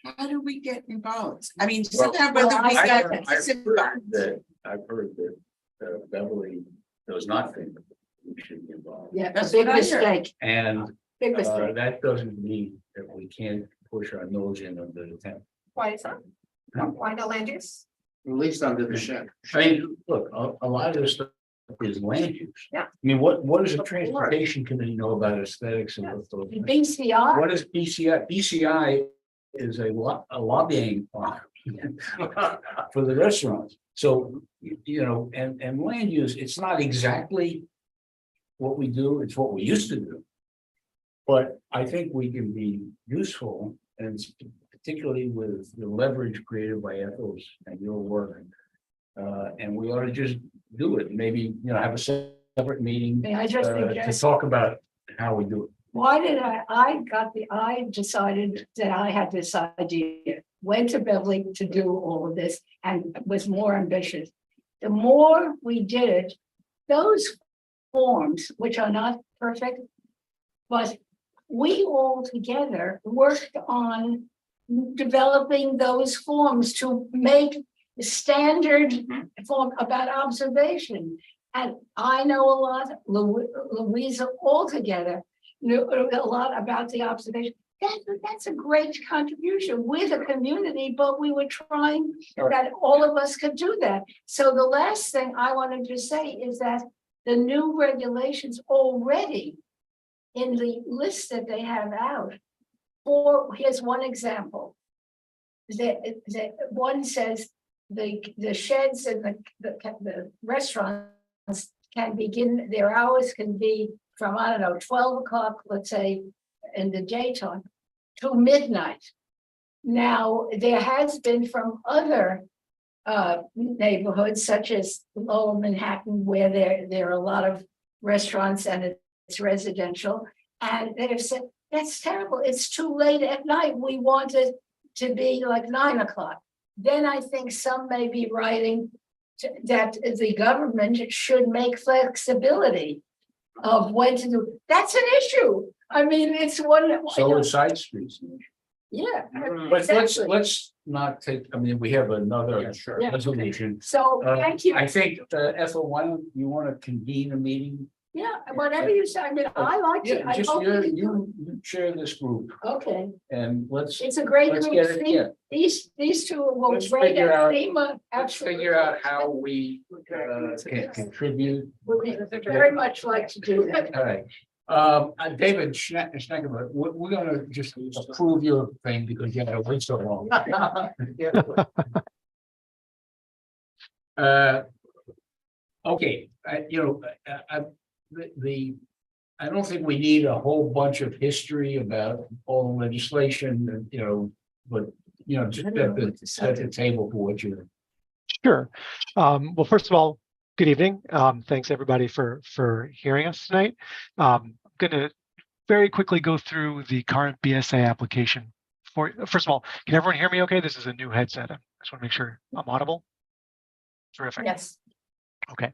S4: how do we get involved? I mean, somehow whether we got
S2: I've heard that Beverly does not think we should be involved.
S1: Yeah,
S4: That's
S1: big
S4: what I heard.
S1: mistake,
S2: And
S1: big mistake.
S2: that doesn't mean that we can't push our nose in under the tent.
S8: Why is that? Why no land use?
S9: At least under the shed.
S2: I mean, look, a lot of this stuff is land use.
S8: Yeah.
S2: I mean, what does the transportation committee know about aesthetics and what those?
S1: The BCI,
S2: What is BCI? BCI is a lobbying arm for the restaurants. So, you know, and land use, it's not exactly what we do, it's what we used to do. But I think we can be useful, and particularly with the leverage created by Ethel's and your work. And we ought to just do it, maybe, you know, have a separate meeting
S1: may I just
S2: to
S1: suggest,
S2: talk about how we do it.
S1: why did I decided that I had this idea, went to Beverly to do all of this and was more ambitious. The more we did it, those forms, which are not perfect, but we all together worked on developing those forms to make the standard form about observation. And I know a lot, Louisa altogether knew a lot about the observation. That's a great contribution with the community, but we were trying that all of us could do that. So the last thing I wanted to say is that the new regulations already in the list that they have out, here's one example. The one says the sheds and the restaurants can begin, their hours can be from, I don't know, 12 o'clock, let's say, in the daytime to midnight. Now, there has been from other neighborhoods such as Lower Manhattan, where there are a lot of restaurants and it's residential, and they have said, that's terrible, it's too late at night, we want it to be like 9 o'clock. Then I think some may be writing that the government should make flexibility of when to do. That's an issue. I mean, it's one.
S2: So are side streets.
S1: Yeah.
S2: But let's not take, I mean, we have another resolution.
S1: So thank you.
S2: I think, Ethel, why don't you want to convene a meeting?
S1: Yeah, whatever you say. I mean, I like it. I
S2: Just
S1: hope
S2: you chair this group
S1: Okay.
S2: and let's
S1: It's a great
S2: Let's
S1: group.
S2: get it, yeah.
S1: These two will
S2: Let's
S1: rate
S2: figure
S1: at
S2: out-
S1: FEMA.
S2: let's figure out how we can contribute.
S1: We'd very much like to do that.
S2: All right. David Schneckenberg, we're gonna just approve your thing because you had to wait so long. Okay, I don't think we need a whole bunch of history about all the legislation and, but, just set the table for what you're.
S14: Sure. Well, first of all, good evening. Thanks everybody for hearing us tonight. I'm going to very quickly go through the current BSA application. First of all, can everyone hear me okay? This is a new headset. I just want to make sure I'm audible. Terrific.
S8: Yes.
S14: Okay.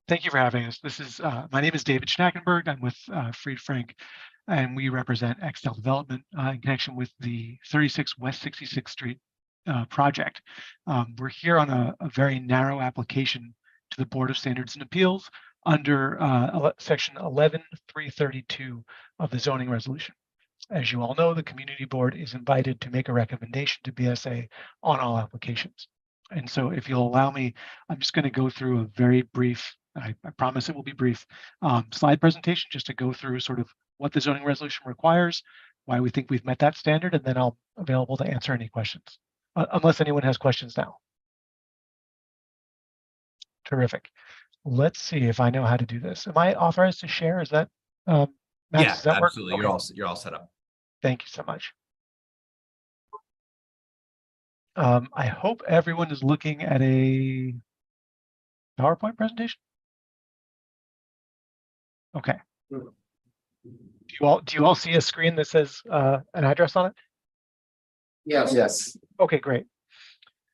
S14: Thank you for having us. This is my name is David Schnackenberg. I'm with Fried Frank, and we represent Excel Development in connection with the 36 West 66th Street project. We're here on a very narrow application to the Board of Standards and Appeals under section 11.332 of the zoning resolution. As you all know, the community board is invited to make a recommendation to BSA on all applications. And so if you'll allow me, I'm just going to go through a very brief, I promise it will be brief, slide presentation just to go through sort of what the zoning resolution requires, why we think we've met that standard, and then I'll be available to answer any questions, unless anyone has questions now. Terrific. Let's see if I know how to do this. Am I authorized to share? Is that, Max,
S5: Yeah,
S14: does that
S5: absolutely.
S14: work? Okay.
S5: You're all set up.
S14: Thank you so much. I hope everyone is looking at a PowerPoint presentation. Okay. Do you all see a screen that says an address on it?
S9: Yes. Yes.
S14: Okay, great.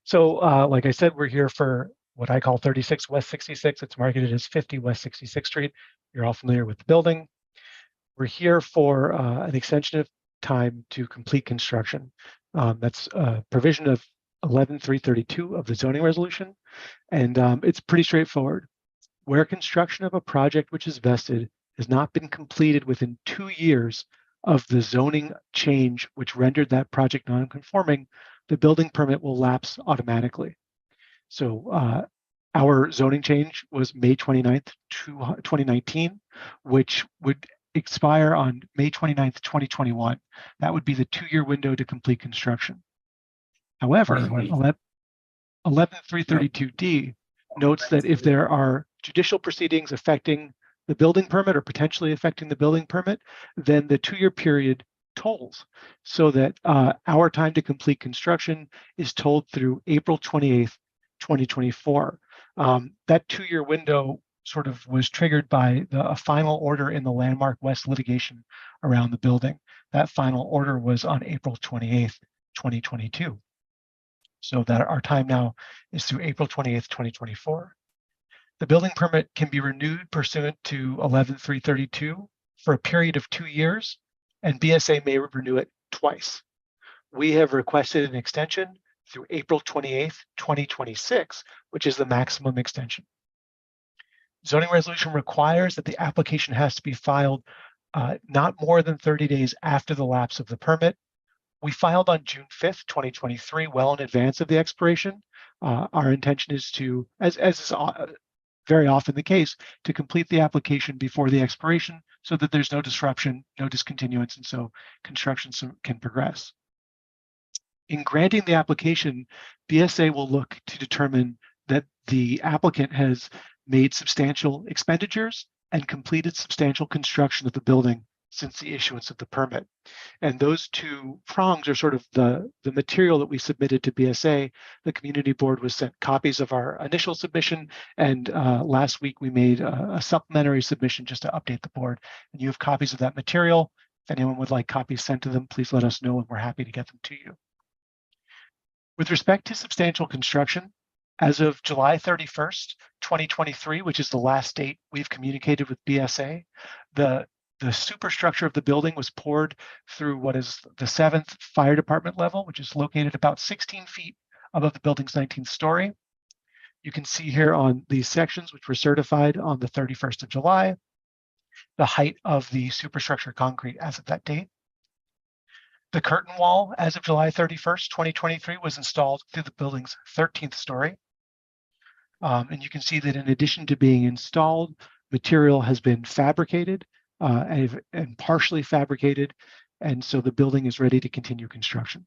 S14: So like I said, we're here for what I call 36 West 66. It's marketed as 50 West 66th Street. You're all familiar with the building. We're here for an extension of time to complete construction. That's a provision of 11.332 of the zoning resolution. And it's pretty straightforward. Where construction of a project which is vested has not been completed within 2 years of the zoning change which rendered that project non-conforming, the building permit will lapse automatically. So our zoning change was May 29th, 2019, which would expire on May 29th, 2021. That would be the 2-year window to complete construction. However, 11.332D notes that if there are judicial proceedings affecting the building permit or potentially affecting the building permit, then the 2-year period tolls, so that our time to complete construction is tolled through April 28th, 2024. That 2-year window sort of was triggered by a final order in the Landmark West litigation around the building. That final order was on April 28th, 2022. So that our time now is through April 28th, 2024. The building permit can be renewed pursuant to 11.332 for a period of 2 years, and BSA may renew it twice. We have requested an extension through April 28th, 2026, which is the maximum extension. Zoning resolution requires that the application has to be filed not more than 30 days after the lapse of the permit. We filed on June 5th, 2023, well in advance of the expiration. Our intention is to, as is very often the case, to complete the application before the expiration so that there's no disruption, no discontinuance, and so construction can progress. In granting the application, BSA will look to determine that the applicant has made substantial expenditures and completed substantial construction of the building since the issuance of the permit. And those two prongs are sort of the material that we submitted to BSA. The community board was sent copies of our initial submission, and last week we made a supplementary submission just to update the board. And you have copies of that material. If anyone would like copies sent to them, please let us know and we're happy to get them to you. With respect to substantial construction, as of July 31st, 2023, which is the last date we've communicated with BSA, the superstructure of the building was poured through what is the 7th fire department level, which is located about 16 feet above the building's 19th story. You can see here on these sections, which were certified on the 31st of July, the height of the superstructure concrete as of that date. The curtain wall as of July 31st, 2023 was installed through the building's 13th story. And you can see that in addition to being installed, material has been fabricated and partially fabricated, and so the building is ready to continue construction.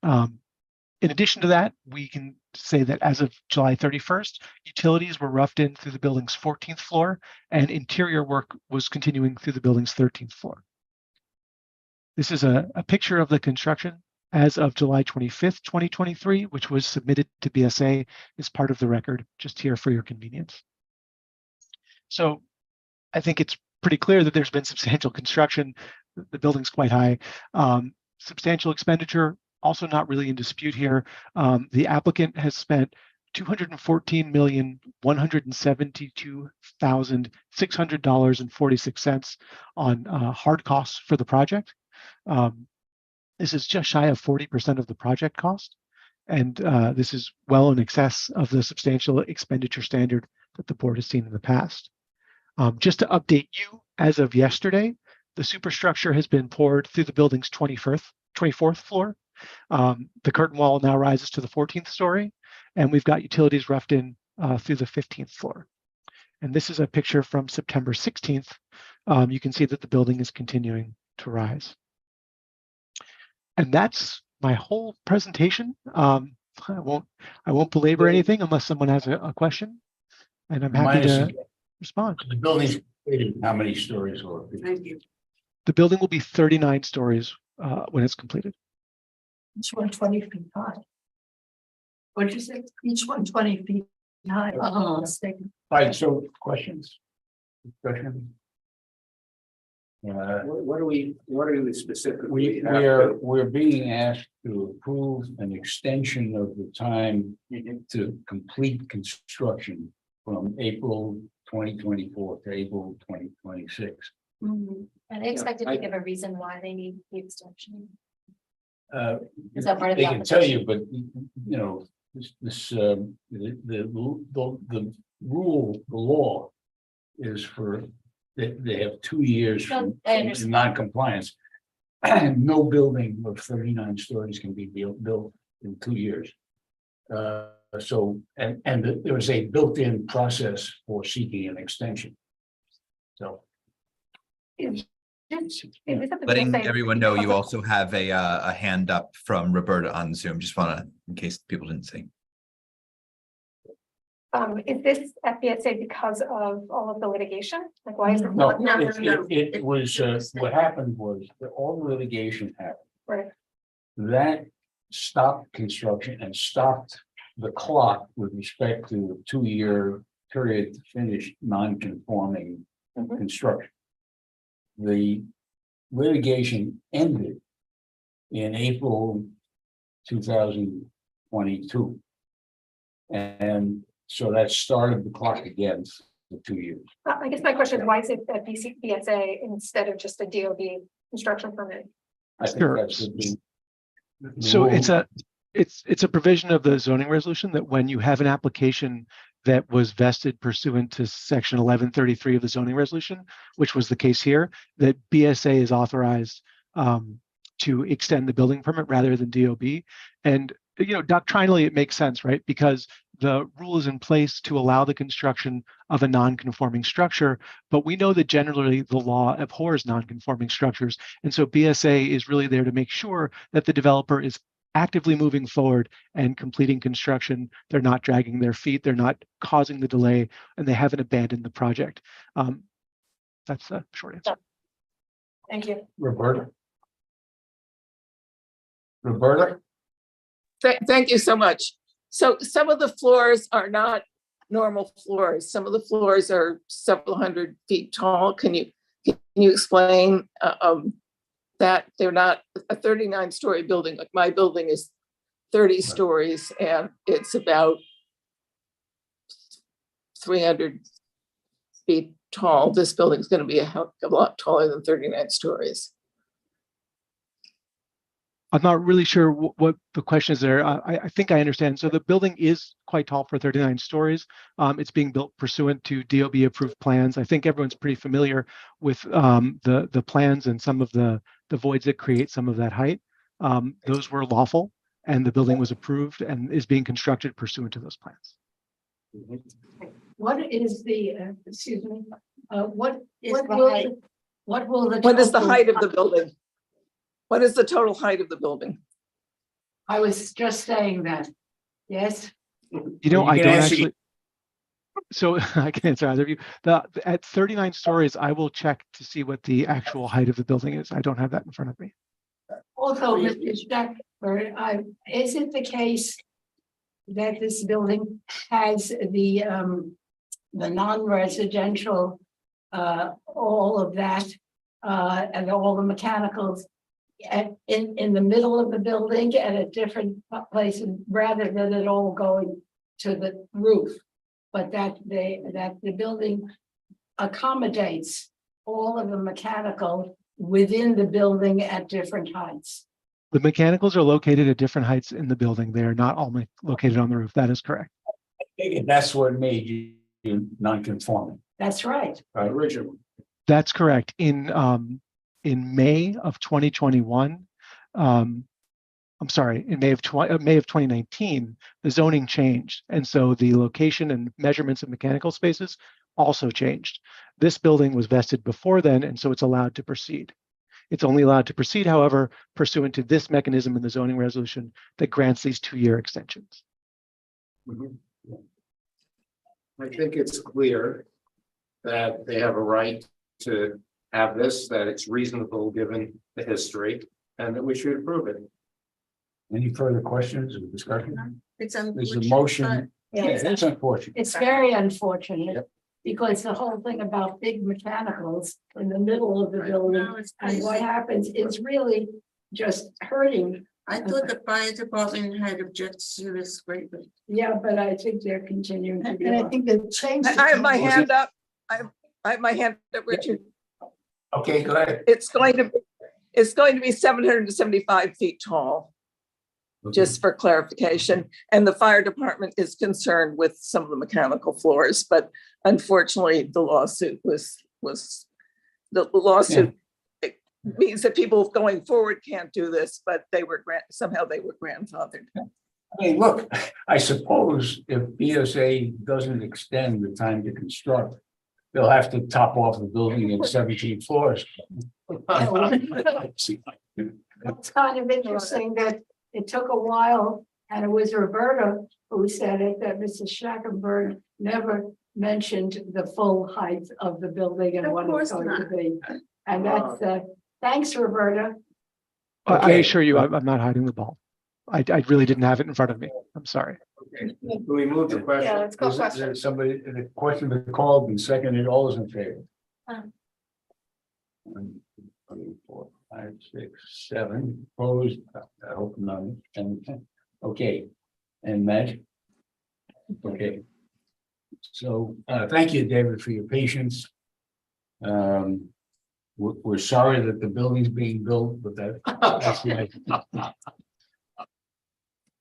S14: In addition to that, we can say that as of July 31st, utilities were roughed in through the building's 14th floor, and interior work was continuing through the building's 13th floor. This is a picture of the construction as of July 25th, 2023, which was submitted to BSA as part of the record, just here for your convenience. So I think it's pretty clear that there's been substantial construction. The building's quite high. Substantial expenditure, also not really in dispute here. The applicant has spent $214,172,600.46 on hard costs for the project. This is just shy of 40% of the project cost. And this is well in excess of the substantial expenditure standard that the board has seen in the past. Just to update you, as of yesterday, the superstructure has been poured through the building's 24th floor. The curtain wall now rises to the 14th story, and we've got utilities roughed in through the 15th floor. And this is a picture from September 16th. You can see that the building is continuing to rise. And that's my whole presentation. I won't belabor anything unless someone has a question, and I'm happy to respond.
S2: The building's how many stories will it be?
S4: Thank you.
S14: The building will be 39 stories when it's completed.
S1: Each one 20 feet high. What'd you say? Each one 20 feet high.
S2: All right, so questions? Discussion?
S9: What are we specifically?
S2: We're being asked to approve an extension of the time to complete construction from April 2024 to April 2026.
S7: Are they expected to give a reason why they need the extension? Is
S2: They
S7: that part of the
S2: can tell
S7: application?
S2: you, but you know, the rule, the law is for, they have 2 years
S7: No,
S2: from
S7: I understand.
S2: non-compliance. No building of 39 stories can be built in 2 years. So, and there was a built-in process for seeking an extension. So.
S5: Letting everyone know you also have a hand up from Roberta on Zoom. Just want to, in case people didn't see.
S8: Is this at BSA because of all of the litigation? Like, why is it?
S2: No, it was, what happened was that all the litigation happened.
S8: Right.
S2: That stopped construction and stopped the clock with respect to the 2-year period to finish non-conforming construction. The litigation ended in April 2022. And so that started the clock again for 2 years.
S8: I guess my question is, why is it at BSA instead of just a DOB construction permit?
S2: I think
S14: Sure.
S2: that's the
S14: So
S2: rule.
S14: it's a provision of the zoning resolution that when you have an application that was vested pursuant to section 1133 of the zoning resolution, which was the case here, that BSA is authorized to extend the building permit rather than DOB. And you know, doctrinally, it makes sense, right? Because the rule is in place to allow the construction of a non-conforming structure, but we know that generally the law abhors non-conforming structures. And so BSA is really there to make sure that the developer is actively moving forward and completing construction. They're not dragging their feet, they're not causing the delay, and they haven't abandoned the project. That's the short answer.
S8: Thank you.
S2: Roberta? Roberta?
S12: Thank you so much. So some of the floors are not normal floors. Some of the floors are several hundred feet tall. Can you explain that they're not a 39-story building? Like my building is 30 stories and it's about 300 feet tall. This building is going to be a lot taller than 39 stories.
S14: I'm not really sure what the question is there. I think I understand. So the building is quite tall for 39 stories. It's being built pursuant to DOB approved plans. I think everyone's pretty familiar with the plans and some of the voids that create some of that height. Those were lawful and the building was approved and is being constructed pursuant to those plans.
S1: What is the, excuse me, what
S7: Is
S1: will
S7: the
S1: the?
S12: What is the
S1: total-
S12: height of the building? What is the total height of the building?
S1: I was just saying that, yes.
S14: You know, I don't actually. So I can answer either of you. At 39 stories, I will check to see what the actual height of the building is. I don't have that in front of me.
S1: Also, Mr. Sheffer, is it the case that this building has the non-residential, all of that, and all the mechanicals in the middle of the building at a different place rather than it all going to the roof, but that the building accommodates all of the mechanical within the building at different heights.
S14: The mechanicals are located at different heights in the building. They are not all located on the roof. That is correct.
S2: And that's what made you non-conforming,
S1: That's right.
S2: originally.
S14: That's correct. In May of 2021, I'm sorry, in May of 2019, the zoning changed. And so the location and measurements of mechanical spaces also changed. This building was vested before then, and so it's allowed to proceed. It's only allowed to proceed, however, pursuant to this mechanism in the zoning resolution that grants these 2-year extensions.
S9: I think it's clear that they have a right to have this, that it's reasonable given the history, and that we should approve it.
S2: Any further questions or discussion?
S4: It's
S2: There's a motion.
S1: Yeah,
S2: It's unfortunate.
S1: it's very unfortunate.
S2: Yep.
S1: Because the whole thing about big mechanicals in the middle of the building
S4: No, it's
S1: and what
S4: crazy.
S1: happens is really just hurting.
S4: I thought the fire department had objected to this greatly.
S1: Yeah, but I think they're continuing to.
S10: And I think the change.
S12: I have my hand up. I have my hand up, Richard.
S2: Okay, go ahead.
S12: It's going to be 775 feet tall, just for clarification. And the fire department is concerned with some of the mechanical floors, but unfortunately, the lawsuit the lawsuit it means that people going forward can't do this, but somehow they were grandfathered.
S2: I mean, look, I suppose if BSA doesn't extend the time to construct, they'll have to top off the building in 17 floors.
S1: It's kind of interesting that it took a while, and it was Roberta who said it, that Mrs. Schackenberg never mentioned the full height of the building and
S4: Of
S1: what it's
S4: course
S1: going to
S4: not.
S1: be. And that's, thanks, Roberta.
S14: I
S2: Okay.
S14: assure you, I'm not hiding the ball. I really didn't have it in front of me. I'm sorry.
S9: Okay, we move the question.
S8: Yeah, let's go
S2: Is
S8: question.
S2: there somebody, the question that called and seconded, all those in favor? 1, 2, 3, 4, 5, 6, 7, opposed, I hope none, and 10. Okay, and Matt? Okay. So, thank you, David, for your patience. We're sorry that the building's being built, but that's life.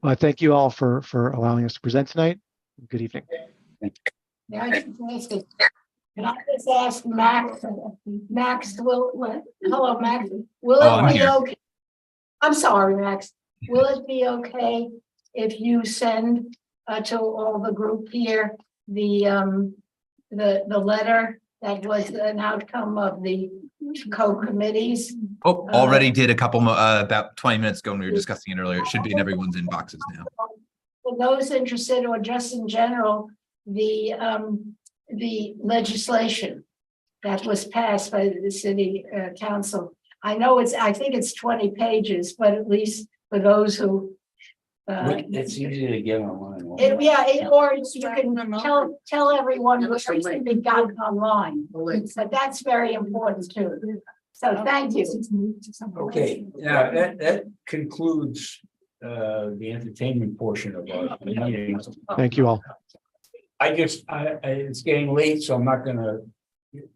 S14: Well, thank you all for allowing us to present tonight. Good evening.
S1: Yeah, I just asked it. Can I just ask Max, hello, Max, will
S5: Oh, I'm
S1: it be
S5: here.
S1: okay? I'm sorry, Max, will it be okay if you send to all the group here, the letter that was an outcome of the co-committees?
S5: Oh, already did a couple, about 20 minutes ago when we were discussing it earlier. It should be in everyone's inboxes now.
S1: For those interested, or just in general, the legislation that was passed by the city council. I know I think it's 20 pages, but at least for those who.
S2: It's easy to get online.
S1: Or you can tell everyone what can be gotten online, but that's very important too. So thank you.
S2: Okay, now that concludes the entertainment portion of our meeting.
S14: Thank you all.
S2: It's getting late, so I'm not gonna,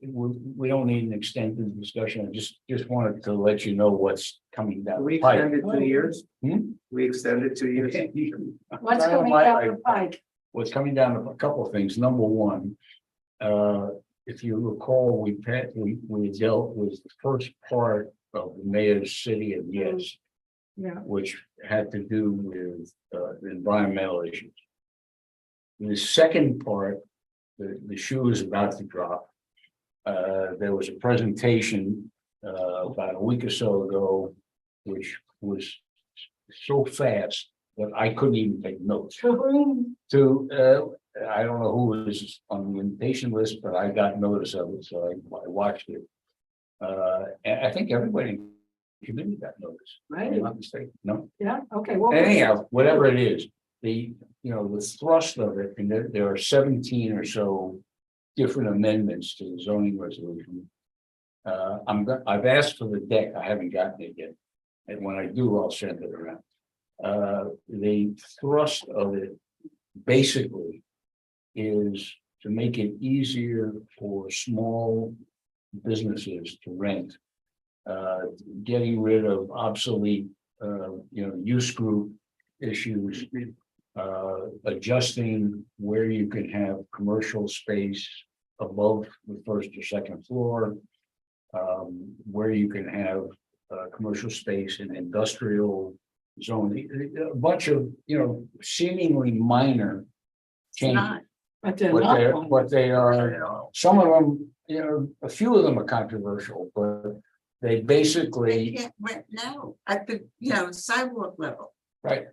S2: we don't need an extended discussion. I just wanted to let you know what's coming down.
S9: We
S2: the pipe.
S9: extended 2 years.
S2: Hmm?
S9: We extended 2 years.
S1: What's coming down the pike?
S2: What's coming down, a couple of things. Number one, if you recall, we dealt with the first part of the mayor's city of yes,
S1: Yeah.
S2: which had to do with the environmental issues. The second part, the shoe is about to drop. There was a presentation about a week or so ago, which was so fast that I couldn't even take notes. I don't know who was on the invitation list, but I got notice of it, so I watched it. And I think everybody in the committee got notice.
S1: Right.
S2: I'm not mistaken. No.
S1: Yeah, okay. Well,
S2: Anyhow, whatever it is, the thrust of it, and there are 17 or so different amendments to the zoning resolution. I've asked for the deck. I haven't gotten it yet. And when I do, I'll send it around. The thrust of it basically is to make it easier for small businesses to rent. Getting rid of obsolete, use group issues. Adjusting where you can have commercial space above the first or second floor. Where you can have commercial space in industrial zoning, a bunch of, seemingly minor changes.
S1: But they're
S2: But they are, some of them, a few of them are controversial, but they
S4: They
S2: basically,
S4: can't rent now at the, sidewalk level.
S2: right.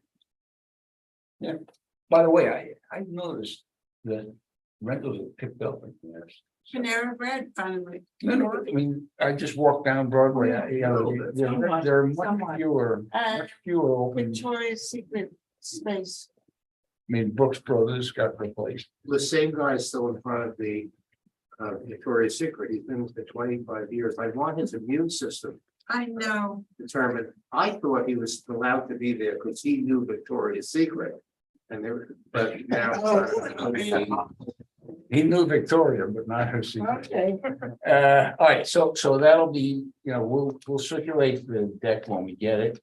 S2: Yeah, by the way, I noticed that rentals have picked up in there.
S4: Panera Bread finally.
S2: No, I mean, I just walked down Broadway, there are much fewer open,
S4: Victoria's Secret space.
S2: I mean, Brooks Brothers got replaced.
S9: The same guy is still in front of the Victoria's Secret. He's been for 25 years. I want his immune system
S4: I know.
S9: determined. I thought he was allowed to be there because he knew Victoria's Secret. And they were, but now.
S2: He knew Victoria, but not her secret.
S1: Okay.
S2: All right, so that'll be, we'll circulate the deck when we get it.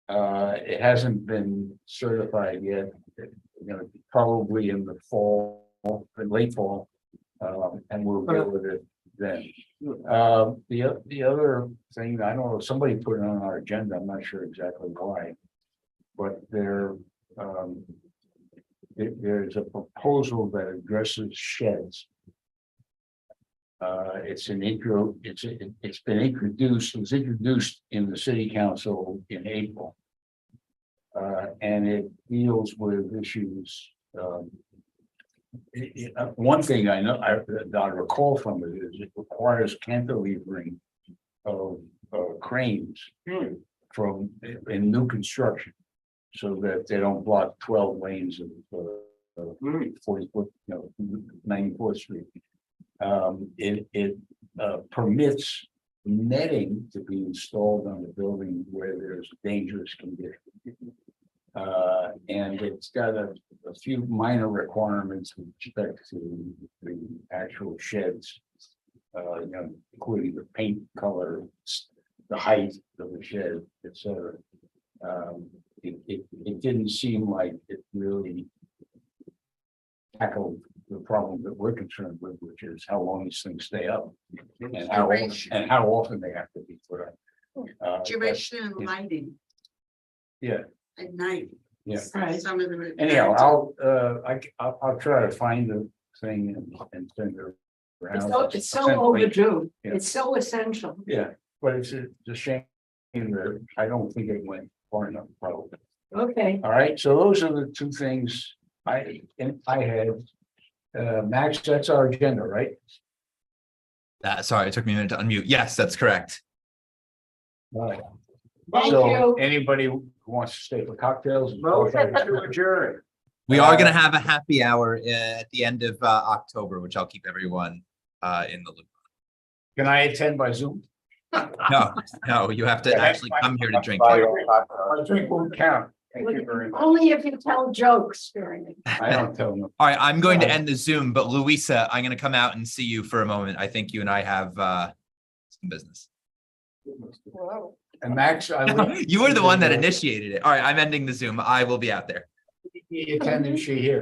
S2: It hasn't been certified yet, probably in the fall, in late fall. And we'll deal with it then. The other thing, I don't know, somebody put it on our agenda, I'm not sure exactly why. But there's a proposal that addresses sheds. It's been introduced, it was introduced in the city council in April. And it deals with issues. One thing I know, I recall from it is it requires cantilevering of cranes from in new construction. So that they don't block 12 lanes of 40-foot, 94th Street. It permits netting to be installed on the building where there's dangerous conditions. And it's got a few minor requirements with respect to the actual sheds, including the paint color, the height of the shed, etc. It didn't seem like it really tackled the problem that we're concerned with, which is how long these things stay up and how often they have to be put up.
S4: Duration and lighting
S2: Yeah.
S4: at night.
S2: Yeah.
S4: Some of them.
S2: Anyhow, I'll try to find the thing and send it around.
S1: It's so overdue.
S2: Yeah.
S1: It's so essential.
S2: Yeah, but it's a shame that I don't think it went far enough, probably.
S1: Okay.
S2: All right, so those are the two things I had. Max, that's our agenda, right?
S5: Sorry, it took me a minute to unmute. Yes, that's correct.
S2: All right.
S1: Thank
S2: So
S1: you.
S2: anybody who wants to stay for cocktails?
S5: We are going to have a happy hour at the end of October, which I'll keep everyone in the loop.
S2: Can I attend by Zoom?
S5: No, you have to actually come here to drink.
S2: My drink won't count. Thank you very much.
S1: Only if you tell jokes during it.
S2: I don't tell them.
S5: All right, I'm going to end the Zoom, but Louisa, I'm going to come out and see you for a moment. I think you and I have some business.
S2: And Max,
S5: You were the one that initiated it. All right, I'm ending the Zoom. I will be out there.
S2: The attendance sheet here.